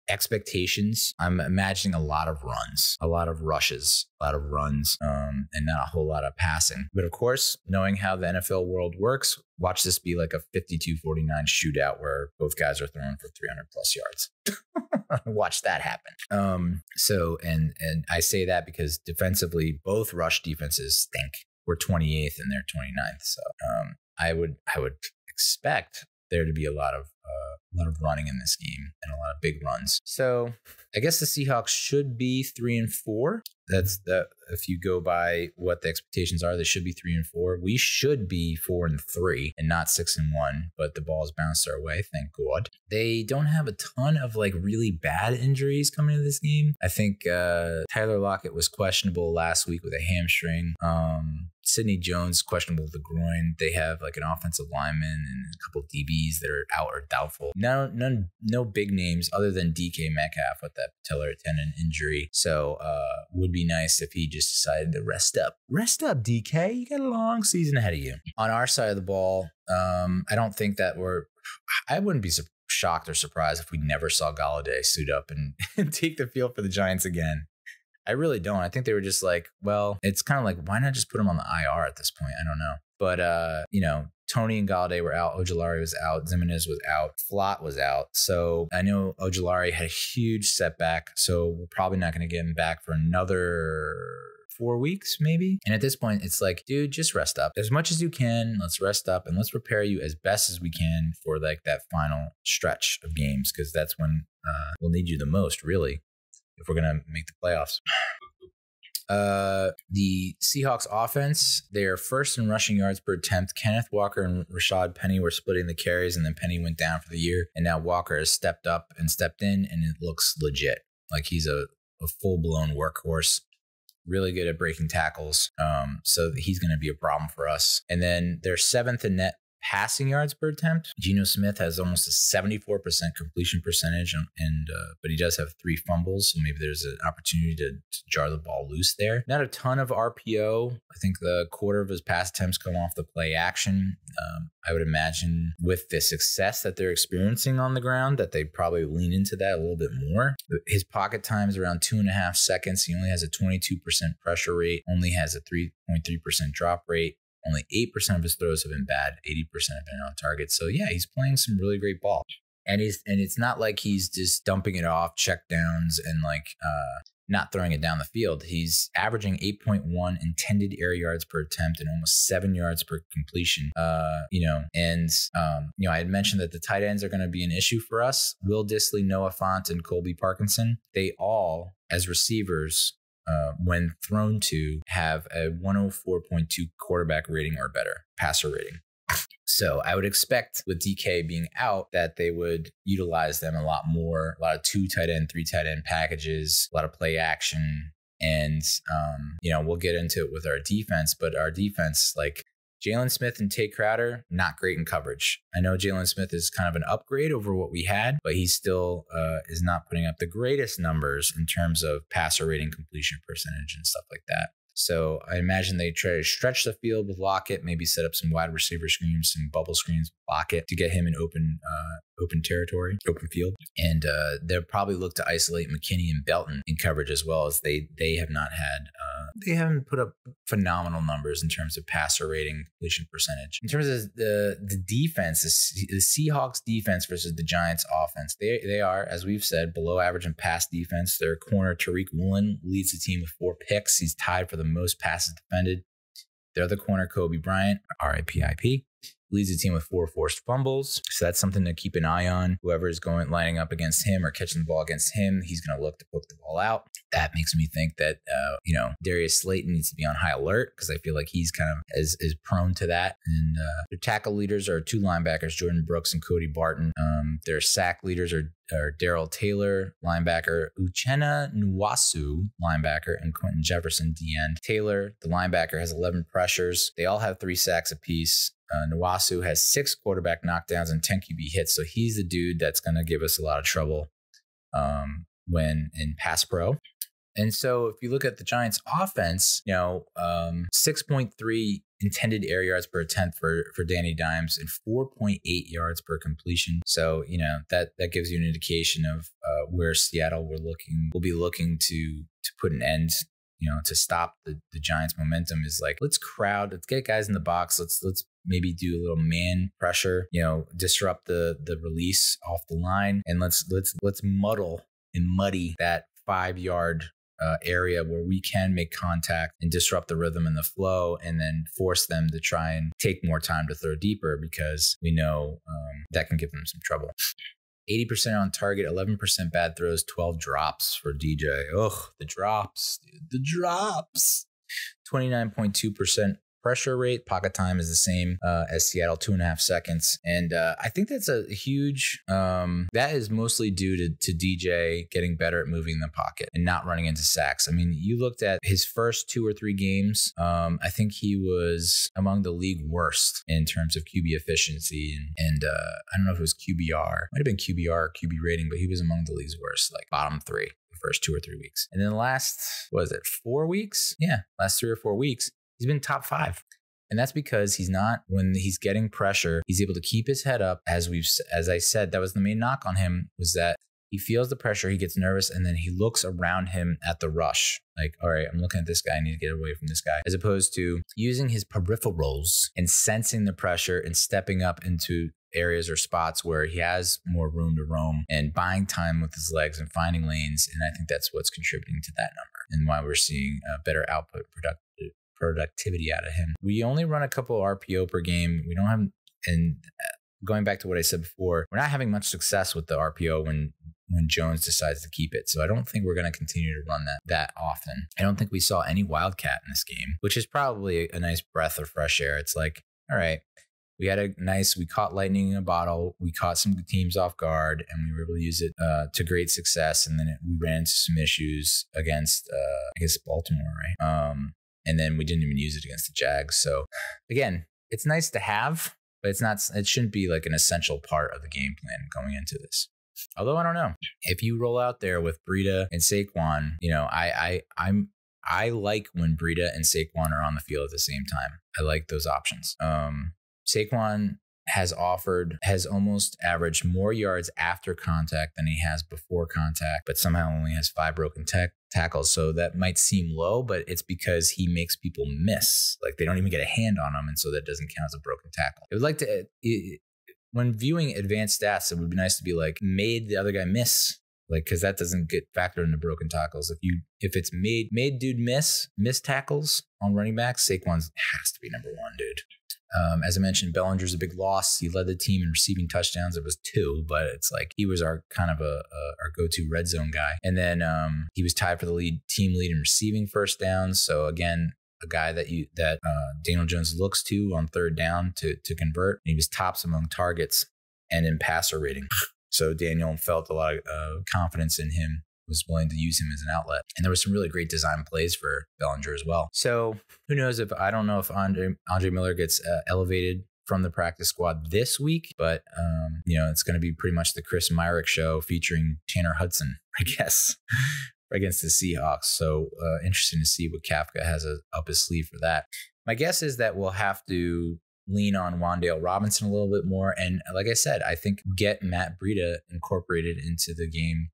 expectations, I'm imagining a lot of runs, a lot of rushes, a lot of runs, and not a whole lot of passing. But of course, knowing how the NFL world works, watch this be like a 52-49 shootout where both guys are throwing for 300 plus yards. Watch that happen. So I say that because defensively, both rush defenses stink. We're 28th and they're 29th. So I would expect there to be a lot of running in this game and a lot of big runs. So I guess the Seahawks should be 3-4. That's if you go by what the expectations are, they should be 3-4. We should be 4-3 and not 6-1, but the ball's bounced our way, thank God. They don't have a ton of really bad injuries coming into this game. I think Tyler Lockett was questionable last week with a hamstring. Sidney Jones questionable with the groin. They have an offensive lineman and a couple of DBs that are out or doubtful. No big names other than DK Metcalf with that patellar tendon injury. So would be nice if he just decided to rest up. Rest up, DK. You got a long season ahead of you. On our side of the ball, I don't think that I wouldn't be shocked or surprised if we never saw Galladay suit up and take the field for the Giants again. I really don't. I think they were just like, well, it's kind of like, why not just put him on the IR at this point? I don't know. But, you know, Tony and Galladay were out. Ojulari was out. Zimenez was out. Flott was out. So I know Ojulari had a huge setback. So we're probably not going to get him back for another 4 weeks, maybe. And at this point, it's like, dude, just rest up as much as you can. Let's rest up and let's prepare you as best as we can for like that final stretch of games, because that's when we'll need you the most, really, if we're going to make the playoffs. The Seahawks offense, they are first in rushing yards per attempt. Kenneth Walker and Rashad Penny were splitting the carries, and then Penny went down for the year. And now Walker has stepped up and stepped in, and it looks legit. Like he's a full-blown workhorse. Really good at breaking tackles. So he's going to be a problem for us. And then they're 7th in net passing yards per attempt. Geno Smith has almost a 74% completion percentage, but he does have 3 fumbles, so maybe there's an opportunity to jar the ball loose there. Not a ton of RPO. I think the quarter of his pass attempts come off the play action. I would imagine with the success that they're experiencing on the ground that they probably lean into that a little bit more. His pocket time is around 2.5 seconds. He only has a 22% pressure rate, only has a 3.3% drop rate. Only 8% of his throws have been bad. 80% have been on target. So yeah, he's playing some really great ball. And it's not like he's just dumping it off check downs and like not throwing it down the field. He's averaging 8.1 intended air yards per attempt and almost 7 yards per completion. I had mentioned that the tight ends are going to be an issue for us. Will Dissly, Noah Fant, and Colby Parkinson, they all, as receivers, when thrown to, have a 104.2 quarterback rating or better, passer rating. So I would expect with DK being out that they would utilize them a lot more, a lot of 2 tight end, 3 tight end packages, a lot of play action. And, we'll get into it with our defense, but our defense, like Jalen Smith and Tate Crowder, not great in coverage. I know Jalen Smith is kind of an upgrade over what we had, but he still is not putting up the greatest numbers in terms of passer rating, completion percentage, and stuff like that. So I imagine they try to stretch the field with Lockett, maybe set up some wide receiver screens, some bubble screens with Lockett to get him in open territory, open field. And they'll probably look to isolate McKinney and Belton in coverage as well, as they have not had, they haven't put up phenomenal numbers in terms of passer rating, completion percentage. In terms of the defense, the Seahawks defense versus the Giants offense, they are, as we've said, below average in pass defense. Their corner, Tariq Woolen, leads the team with 4 picks. He's tied for the most passes defended. Their other corner, Kobe Bryant, RIPIP, leads the team with 4 forced fumbles. So that's something to keep an eye on. Whoever is lining up against him or catching the ball against him, he's going to look to poke the ball out. That makes me think that, Darius Slayton needs to be on high alert, because I feel like he's kind of is prone to that. And their tackle leaders are 2 linebackers, Jordan Brooks and Cody Barton. Their sack leaders are Darrell Taylor, linebacker, Uchenna Nwasu, linebacker, and Quentin Jefferson, D-end. Taylor, the linebacker, has 11 pressures. They all have 3 sacks apiece. Nwasu has 6 quarterback knockdowns and 10 QB hits, so he's the dude that's going to give us a lot of trouble when in pass pro. And so if you look at the Giants offense, 6.3 intended air yards per attempt for Danny Dimes and 4.8 yards per completion. So, that gives you an indication of where Seattle will be looking to put an end, to stop the Giants' momentum. Is like, let's get guys in the box. Let's maybe do a little man pressure, disrupt the release off the line, and let's muddle and muddy that 5-yard area where we can make contact and disrupt the rhythm and the flow, and then force them to try and take more time to throw deeper, because we know that can give them some trouble. 80% on target, 11% bad throws, 12 drops for DJ. Ugh, the drops, dude, the drops. 29.2% pressure rate. Pocket time is the same as Seattle, 2.5 seconds. And I think that's a huge, that is mostly due to DJ getting better at moving the pocket and not running into sacks. I mean, you looked at his first 2 or 3 games. I think he was among the league worst in terms of QB efficiency. And I don't know if it was QBR. Might have been QBR or QB rating, but he was among the league's worst, like bottom 3 the first 2 or 3 weeks. And then the last, 4 weeks? Yeah, last 3 or 4 weeks, he's been top 5. And that's because when he's getting pressure, he's able to keep his head up. As I said, that was the main knock on him, was that he feels the pressure, he gets nervous, and then he looks around him at the rush. Like, all right, I'm looking at this guy, I need to get away from this guy. As opposed to using his peripherals and sensing the pressure and stepping up into areas or spots where he has more room to roam and buying time with his legs and finding lanes. And I think that's what's contributing to that number and why we're seeing better output productivity out of him. We only run a couple RPO per game. We don't have, and going back to what I said before, we're not having much success with the RPO when Jones decides to keep it. So I don't think we're going to continue to run that often. I don't think we saw any Wildcat in this game, which is probably a nice breath of fresh air. It's like, all right, we caught lightning in a bottle. We caught some teams off guard and we were able to use it to great success. And then we ran into some issues against, Baltimore, right? And then we didn't even use it against the Jags. So again, it's nice to have, but it shouldn't be like an essential part of the game plan going into this. Although I don't know, if you roll out there with Breida and Saquon, I like when Breida and Saquon are on the field at the same time. I like those options. Saquon has almost averaged more yards after contact than he has before contact, but somehow only has 5 broken tackles. So that might seem low, but it's because he makes people miss. Like they don't even get a hand on him, and so that doesn't count as a broken tackle. I would like to, when viewing advanced stats, it would be nice to be like, made the other guy miss. Like, because that doesn't get factored into broken tackles. If it's made dude miss tackles on running backs, Saquon's has to be number 1, dude. As I mentioned, Bellinger's a big loss. He led the team in receiving touchdowns. It was 2, but it's like he was our kind of our go-to red zone guy. And then he was tied for the team lead in receiving first downs. So again, a guy that Daniel Jones looks to on third down to convert. And he was tops among targets and in passer rating. So Daniel felt a lot of confidence in him, was willing to use him as an outlet. And there was some really great design plays for Bellinger as well. So who knows I don't know if Andre Miller gets elevated from the practice squad this week, but it's going to be pretty much the Chris Myrick show featuring Tanner Hudson, I guess, against the Seahawks. So interesting to see what Kafka has up his sleeve for that. My guess is that we'll have to lean on Wan'Dale Robinson a little bit more. And like I said, I think get Matt Breida incorporated into the game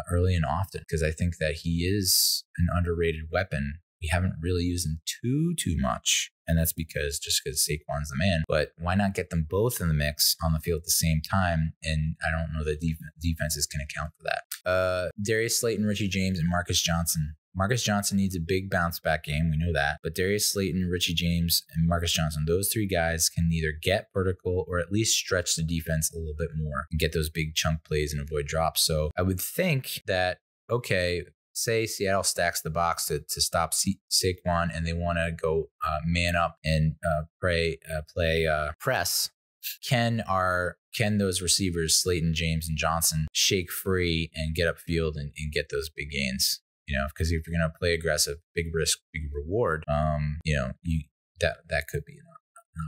early and often, because I think that he is an underrated weapon. We haven't really used him too much. And that's because Saquon's the man. But why not get them both in the mix on the field at the same time? And I don't know that defenses can account for that. Darius Slayton, Richie James, and Marcus Johnson. Marcus Johnson needs a big bounce back game. We know that. But Darius Slayton, Richie James, and Marcus Johnson, those 3 guys can either get vertical or at least stretch the defense a little bit more and get those big chunk plays and avoid drops. So I would think that, okay, say Seattle stacks the box to stop Saquon and they want to go man up and play press. Can those receivers, Slayton, James, and Johnson, shake free and get upfield and get those big gains? Because if you're going to play aggressive, big risk, big reward, that could be an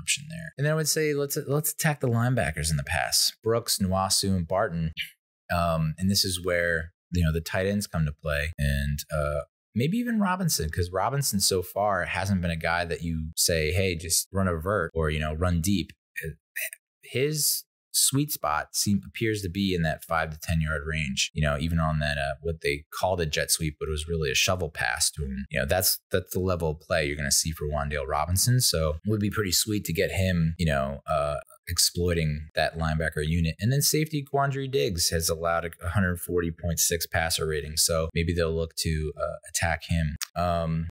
option there. And then I would say let's attack the linebackers in the pass. Brooks, Nwasu, and Barton. And this is where the tight ends come to play, and maybe even Robinson, because Robinson so far hasn't been a guy that you say, hey, just run a vert or run deep. His sweet spot appears to be in that 5 to 10 yard range, even on that what they called a jet sweep, but it was really a shovel pass to him. That's the level of play you're going to see for Wan'Dale Robinson. So it would be pretty sweet to get him exploiting that linebacker unit. And then safety Quandre Diggs has allowed a 140.6 passer rating, so maybe they'll look to attack him.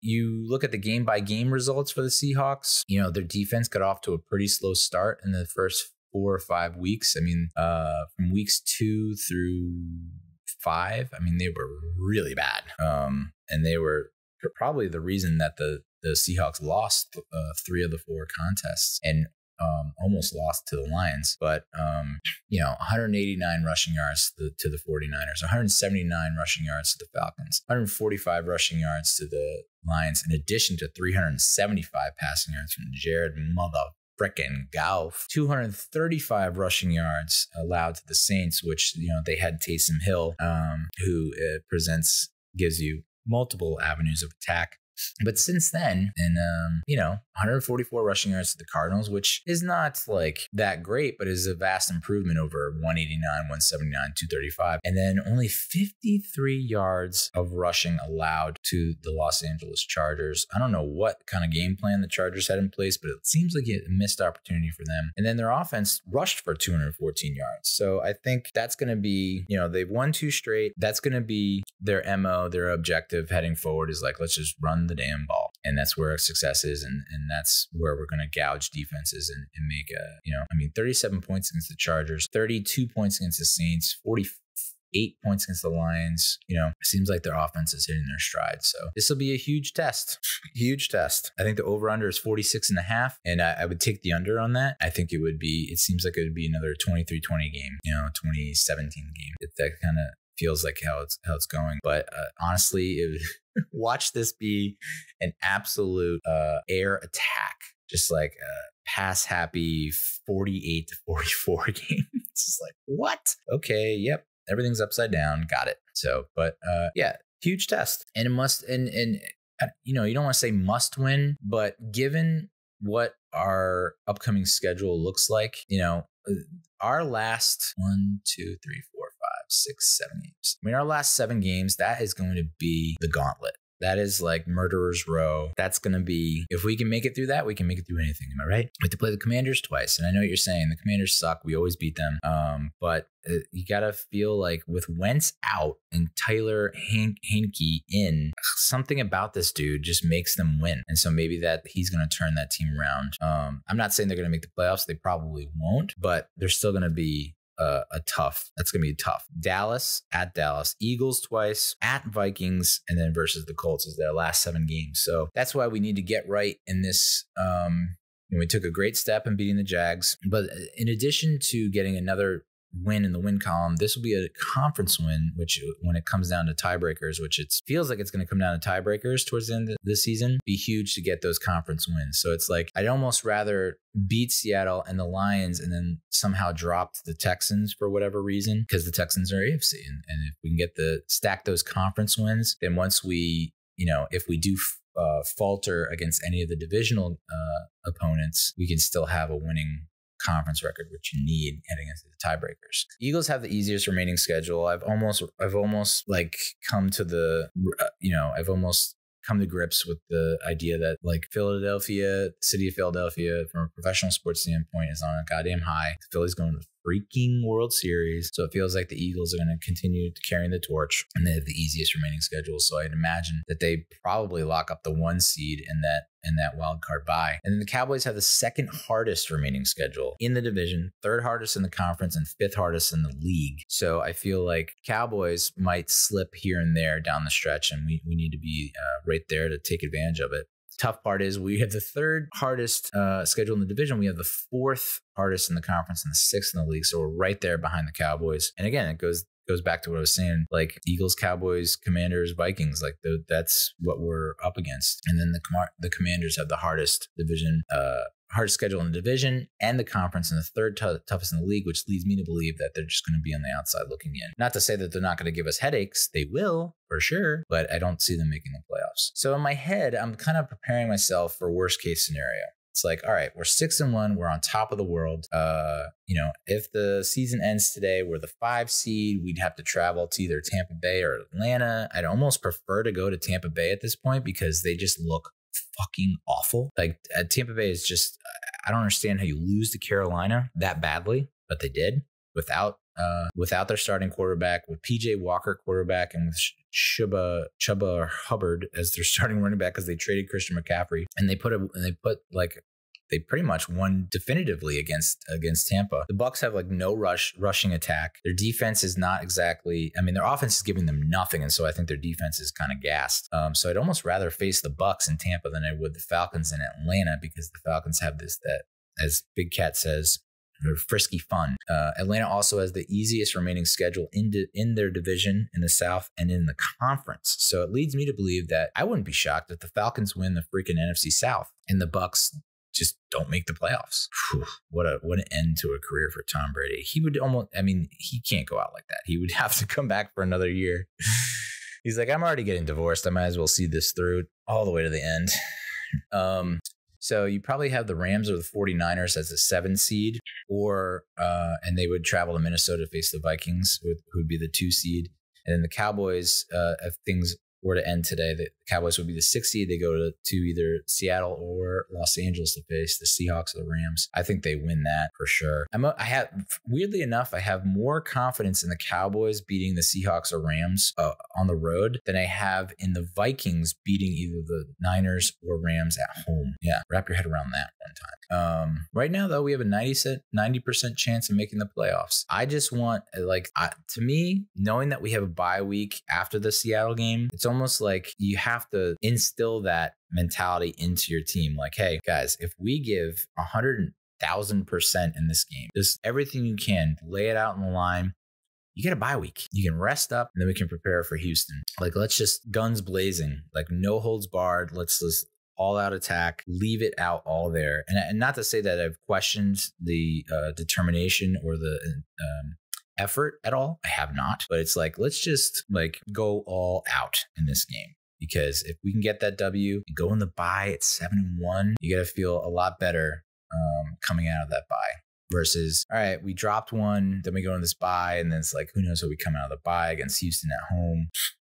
You look at the game by game results for the Seahawks. Their defense got off to a pretty slow start in the first 4 or 5 weeks. I mean, from weeks 2 through 5, I mean, they were really bad. And they were probably the reason that the Seahawks lost 3 of the 4 contests and almost lost to the Lions. But, 189 rushing yards to the 49ers, 179 rushing yards to the Falcons, 145 rushing yards to the Lions, in addition to 375 passing yards from Jared frickin' Goff. 235 rushing yards allowed to the Saints, which, they had Taysom Hill, who gives you multiple avenues of attack. But since then, and 144 rushing yards to the Cardinals, which is not like that great, but is a vast improvement over 189, 179, 235. And then only 53 yards of rushing allowed to the Los Angeles Chargers. I don't know what kind of game plan the Chargers had in place, but it seems like a missed opportunity for them. And then their offense rushed for 214 yards. So I think that's going to be, they've won 2 straight. That's going to be their MO, their objective heading forward is like, let's just run the damn ball. And that's where success is. And that's where we're going to gouge defenses and make 37 points against the Chargers, 32 points against the Saints, 48 points against the Lions. It seems like their offense is hitting their stride. So this will be a huge test. Huge test. I think the over-under is 46.5, and I would take the under on that. I think it seems like it would be another 23-20 game, 2017 game. That kind of feels like how it's going. But honestly, watch this be an absolute air attack. Just like a pass happy 48-44 game. It's just like, what? Okay, yep. Everything's upside down. Got it. So, but huge test. And it must, and you don't want to say must win, but given what our upcoming schedule looks like, our last 1, 2, 3, 4, 5, 6, 7 games. Our last 7 games, that is going to be the gauntlet. That is like murderer's row. That's going to be, if we can make it through that, we can make it through anything. Am I right? We have to play the Commanders twice. And I know what you're saying. The Commanders suck. We always beat them. But you got to feel like with Wentz out and Tyler Heineke in, something about this dude just makes them win. And so maybe that he's going to turn that team around. I'm not saying they're going to make the playoffs. They probably won't, but they're still going to be that's going to be tough. Dallas, at Dallas, Eagles twice, at Vikings, and then versus the Colts is their last 7 games. So that's why we need to get right in this. We took a great step in beating the Jags, but in addition to getting another win in the win column, this will be a conference win, which when it comes down to tiebreakers, which it feels like it's going to come down to tiebreakers towards the end of this season, be huge to get those conference wins. So it's like, I'd almost rather beat Seattle and the Lions and then somehow drop the Texans for whatever reason, because the Texans are AFC. And if we can stack those conference wins, then once we, if we do falter against any of the divisional opponents, we can still have a winning conference record, which you need heading into the tiebreakers. Eagles have the easiest remaining schedule. I've almost like come to the, I've almost come to grips with the idea that like Philadelphia, city of Philadelphia, from a professional sports standpoint, is on a goddamn high. Philly's going to the freaking World Series. So it feels like the Eagles are going to continue to carry the torch, and they have the easiest remaining schedule. So I'd imagine that they probably lock up the 1 seed in that wild card bye. And then the Cowboys have the 2nd hardest remaining schedule in the division, 3rd hardest in the conference, and 5th hardest in the league. So I feel like Cowboys might slip here and there down the stretch, and we need to be right there to take advantage of it. Tough part is we have the 3rd hardest schedule in the division. We have the 4th hardest in the conference and the 6th in the league. So we're right there behind the Cowboys. And again, it goes back to what I was saying, like Eagles, Cowboys, Commanders, Vikings, like that's what we're up against. And then the Commanders have the hardest schedule in the division and the conference, and the 3rd toughest in the league, which leads me to believe that they're just going to be on the outside looking in. Not to say that they're not going to give us headaches. They will, for sure, but I don't see them making the playoffs. So in my head, I'm kind of preparing myself for worst case scenario. It's like, all right, we're 6-1. We're on top of the world. If the season ends today, we're the 5 seed. We'd have to travel to either Tampa Bay or Atlanta. I'd almost prefer to go to Tampa Bay at this point because they just look fucking awful. Like Tampa Bay is just, I don't understand how you lose to Carolina that badly, but they did without their starting quarterback, with PJ Walker quarterback, and with Chuba Hubbard as their starting running back because they traded Christian McCaffrey, and they pretty much won definitively against Tampa. The Bucs have like no rushing attack. Their defense is not exactly, their offense is giving them nothing. And so I think their defense is kind of gassed. So I'd almost rather face the Bucs in Tampa than I would the Falcons in Atlanta, because the Falcons have that, as Big Cat says, frisky fun. Atlanta also has the easiest remaining schedule in their division in the South and in the conference. So it leads me to believe that I wouldn't be shocked if the Falcons win the freaking NFC South and the Bucs just don't make the playoffs. Whew, what an end to a career for Tom Brady. He would he can't go out like that. He would have to come back for another year. He's like, I'm already getting divorced. I might as well see this through all the way to the end. So you probably have the Rams or the 49ers as a 7 seed, or and they would travel to Minnesota to face the Vikings, who would be the 2 seed. And then the Cowboys, if things were to end today, the Cowboys would be the 6th seed. They go to either Seattle or Los Angeles to face the Seahawks or the Rams. I think they win that for sure. Weirdly enough, I have more confidence in the Cowboys beating the Seahawks or Rams on the road than I have in the Vikings beating either the Niners or Rams at home. Yeah, wrap your head around that one time. Right now, though, we have a 90% chance of making the playoffs. I just want, to me, knowing that we have a bye week after the Seattle game, it's almost like you have to instill that mentality into your team. Like, hey, guys, if we give 100,000% in this game, just everything you can, lay it out on the line, you get a bye week. You can rest up, and then we can prepare for Houston. Like, let's just guns blazing, like no holds barred. Let's just all out attack, leave it out all there. And not to say that I've questioned the determination or the effort at all. I have not, but it's like, let's just go all out in this game, because if we can get that W and go in the bye at 7-1, you got to feel a lot better coming out of that bye versus, all right, we dropped one, then we go in this bye, and then it's like, who knows what we come out of the bye against Houston at home.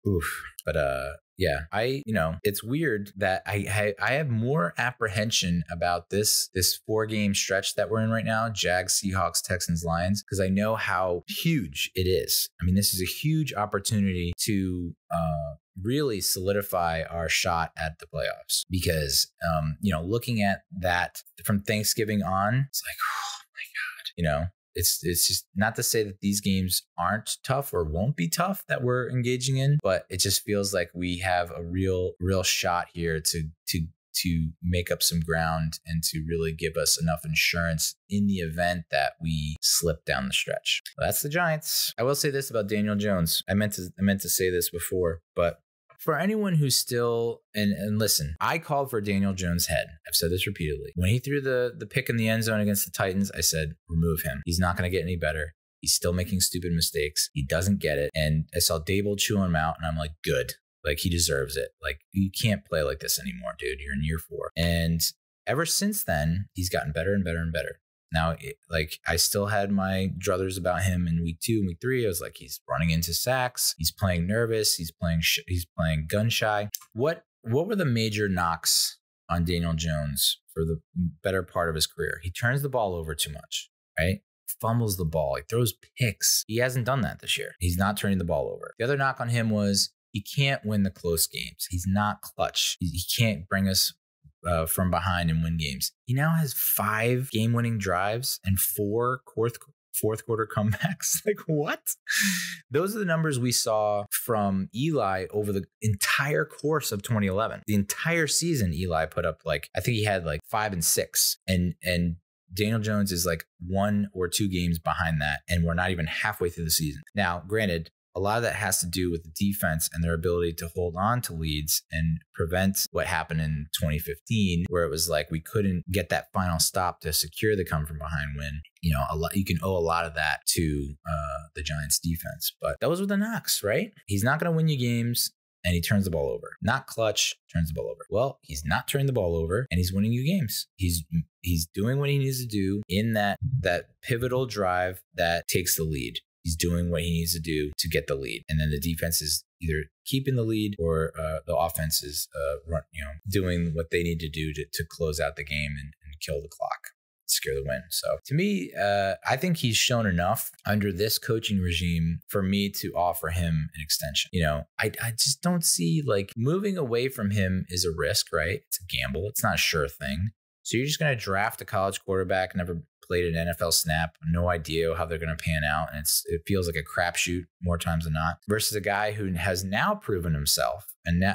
Oof. But yeah, it's weird that I have more apprehension about this 4-game stretch that we're in right now, Jags, Seahawks, Texans, Lions, because I know how huge it is. I mean, this is a huge opportunity to really solidify our shot at the playoffs, because looking at that from Thanksgiving on, it's like, oh my God, It's just not to say that these games aren't tough or won't be tough that we're engaging in, but it just feels like we have a real shot here to make up some ground and to really give us enough insurance in the event that we slip down the stretch. Well, that's the Giants. I will say this about Daniel Jones. I meant to say this before, but for anyone who's still, and listen, I called for Daniel Jones' head. I've said this repeatedly. When he threw the pick in the end zone against the Titans, I said, remove him. He's not going to get any better. He's still making stupid mistakes. He doesn't get it. And I saw Dable chew him out, and I'm like, good. Like, he deserves it. Like, you can't play like this anymore, dude. You're in year 4. And ever since then, he's gotten better and better and better. Now, I still had my druthers about him in week 2 and week 3. I was like, he's running into sacks. He's playing nervous. He's playing gun shy. What were the major knocks on Daniel Jones for the better part of his career? He turns the ball over too much, right? Fumbles the ball. He throws picks. He hasn't done that this year. He's not turning the ball over. The other knock on him was he can't win the close games. He's not clutch. He can't bring us from behind and win games. He now has 5 game-winning drives and 4 fourth quarter comebacks. Like, what? Those are the numbers we saw from Eli over the entire course of 2011. The entire season, Eli put up I think he had 5 and 6, and Daniel Jones is 1 or 2 games behind that, and we're not even halfway through the season. Now, granted, a lot of that has to do with the defense and their ability to hold on to leads and prevent what happened in 2015, where it was we couldn't get that final stop to secure the come from behind win. You can owe a lot of that to the Giants defense, but those were the knocks, right? He's not going to win you games, and he turns the ball over. Not clutch, turns the ball over. Well, he's not turning the ball over, and he's winning you games. He's doing what he needs to do in that pivotal drive that takes the lead. He's doing what he needs to do to get the lead. And then the defense is either keeping the lead or the offense is doing what they need to do to close out the game and kill the clock, secure the win. So to me, I think he's shown enough under this coaching regime for me to offer him an extension. I just don't see moving away from him is a risk, right? It's a gamble. It's not a sure thing. So you're just going to draft a college quarterback, never played an NFL snap, no idea how they're going to pan out. And it feels like a crapshoot more times than not, versus a guy who has now proven himself. And now,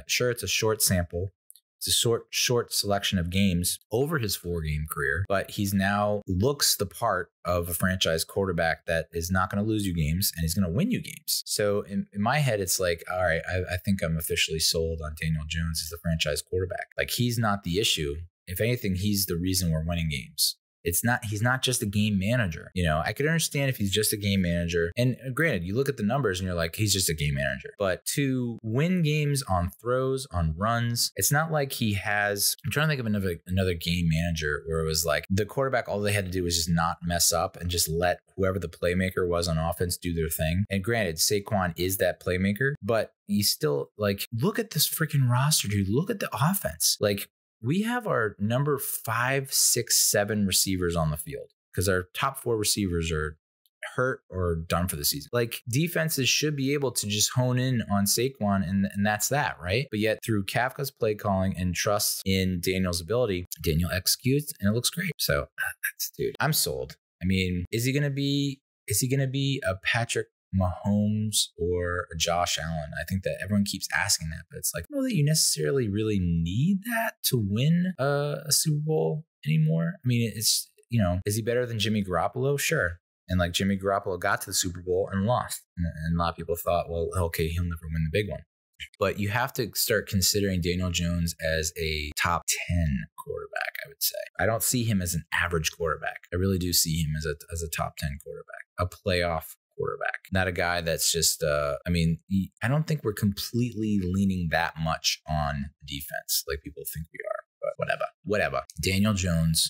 sure, it's a short sample. It's a short selection of games over his 4-game career, but he's now looks the part of a franchise quarterback that is not going to lose you games, and he's going to win you games. So in my head, it's all right, I think I'm officially sold on Daniel Jones as the franchise quarterback. He's not the issue. If anything, he's the reason we're winning games. He's not just a game manager. You know, I could understand if he's just a game manager. And granted, you look at the numbers and you're like, he's just a game manager. But to win games on throws, on runs, it's not like he has, I'm trying to think of another game manager where it was like the quarterback, all they had to do was just not mess up and just let whoever the playmaker was on offense do their thing. And granted, Saquon is that playmaker, but he's still like, look at this freaking roster, dude. Look at the offense. Like, we have our number 5, 6, 7 receivers on the field because our top 4 receivers are hurt or done for the season. Like, defenses should be able to just hone in on Saquon and that's that, right? But yet through Kafka's play calling and trust in Daniel's ability, Daniel executes and it looks great. So dude, I'm sold. I mean, is he going to be a Patrick Mahomes or a Josh Allen? I think that everyone keeps asking that, but it's like, I don't know that you necessarily really need that to win a Super Bowl anymore. I mean, it's, you know, is he better than Jimmy Garoppolo? Sure. And like Jimmy Garoppolo got to the Super Bowl and lost. And a lot of people thought, well, okay, he'll never win the big one. But you have to start considering Daniel Jones as a top 10 quarterback, I would say. I don't see him as an average quarterback. I really do see him as a top 10 quarterback, a playoff quarterback, not a guy that's just, I don't think we're completely leaning that much on defense like people think we are. But whatever. Daniel Jones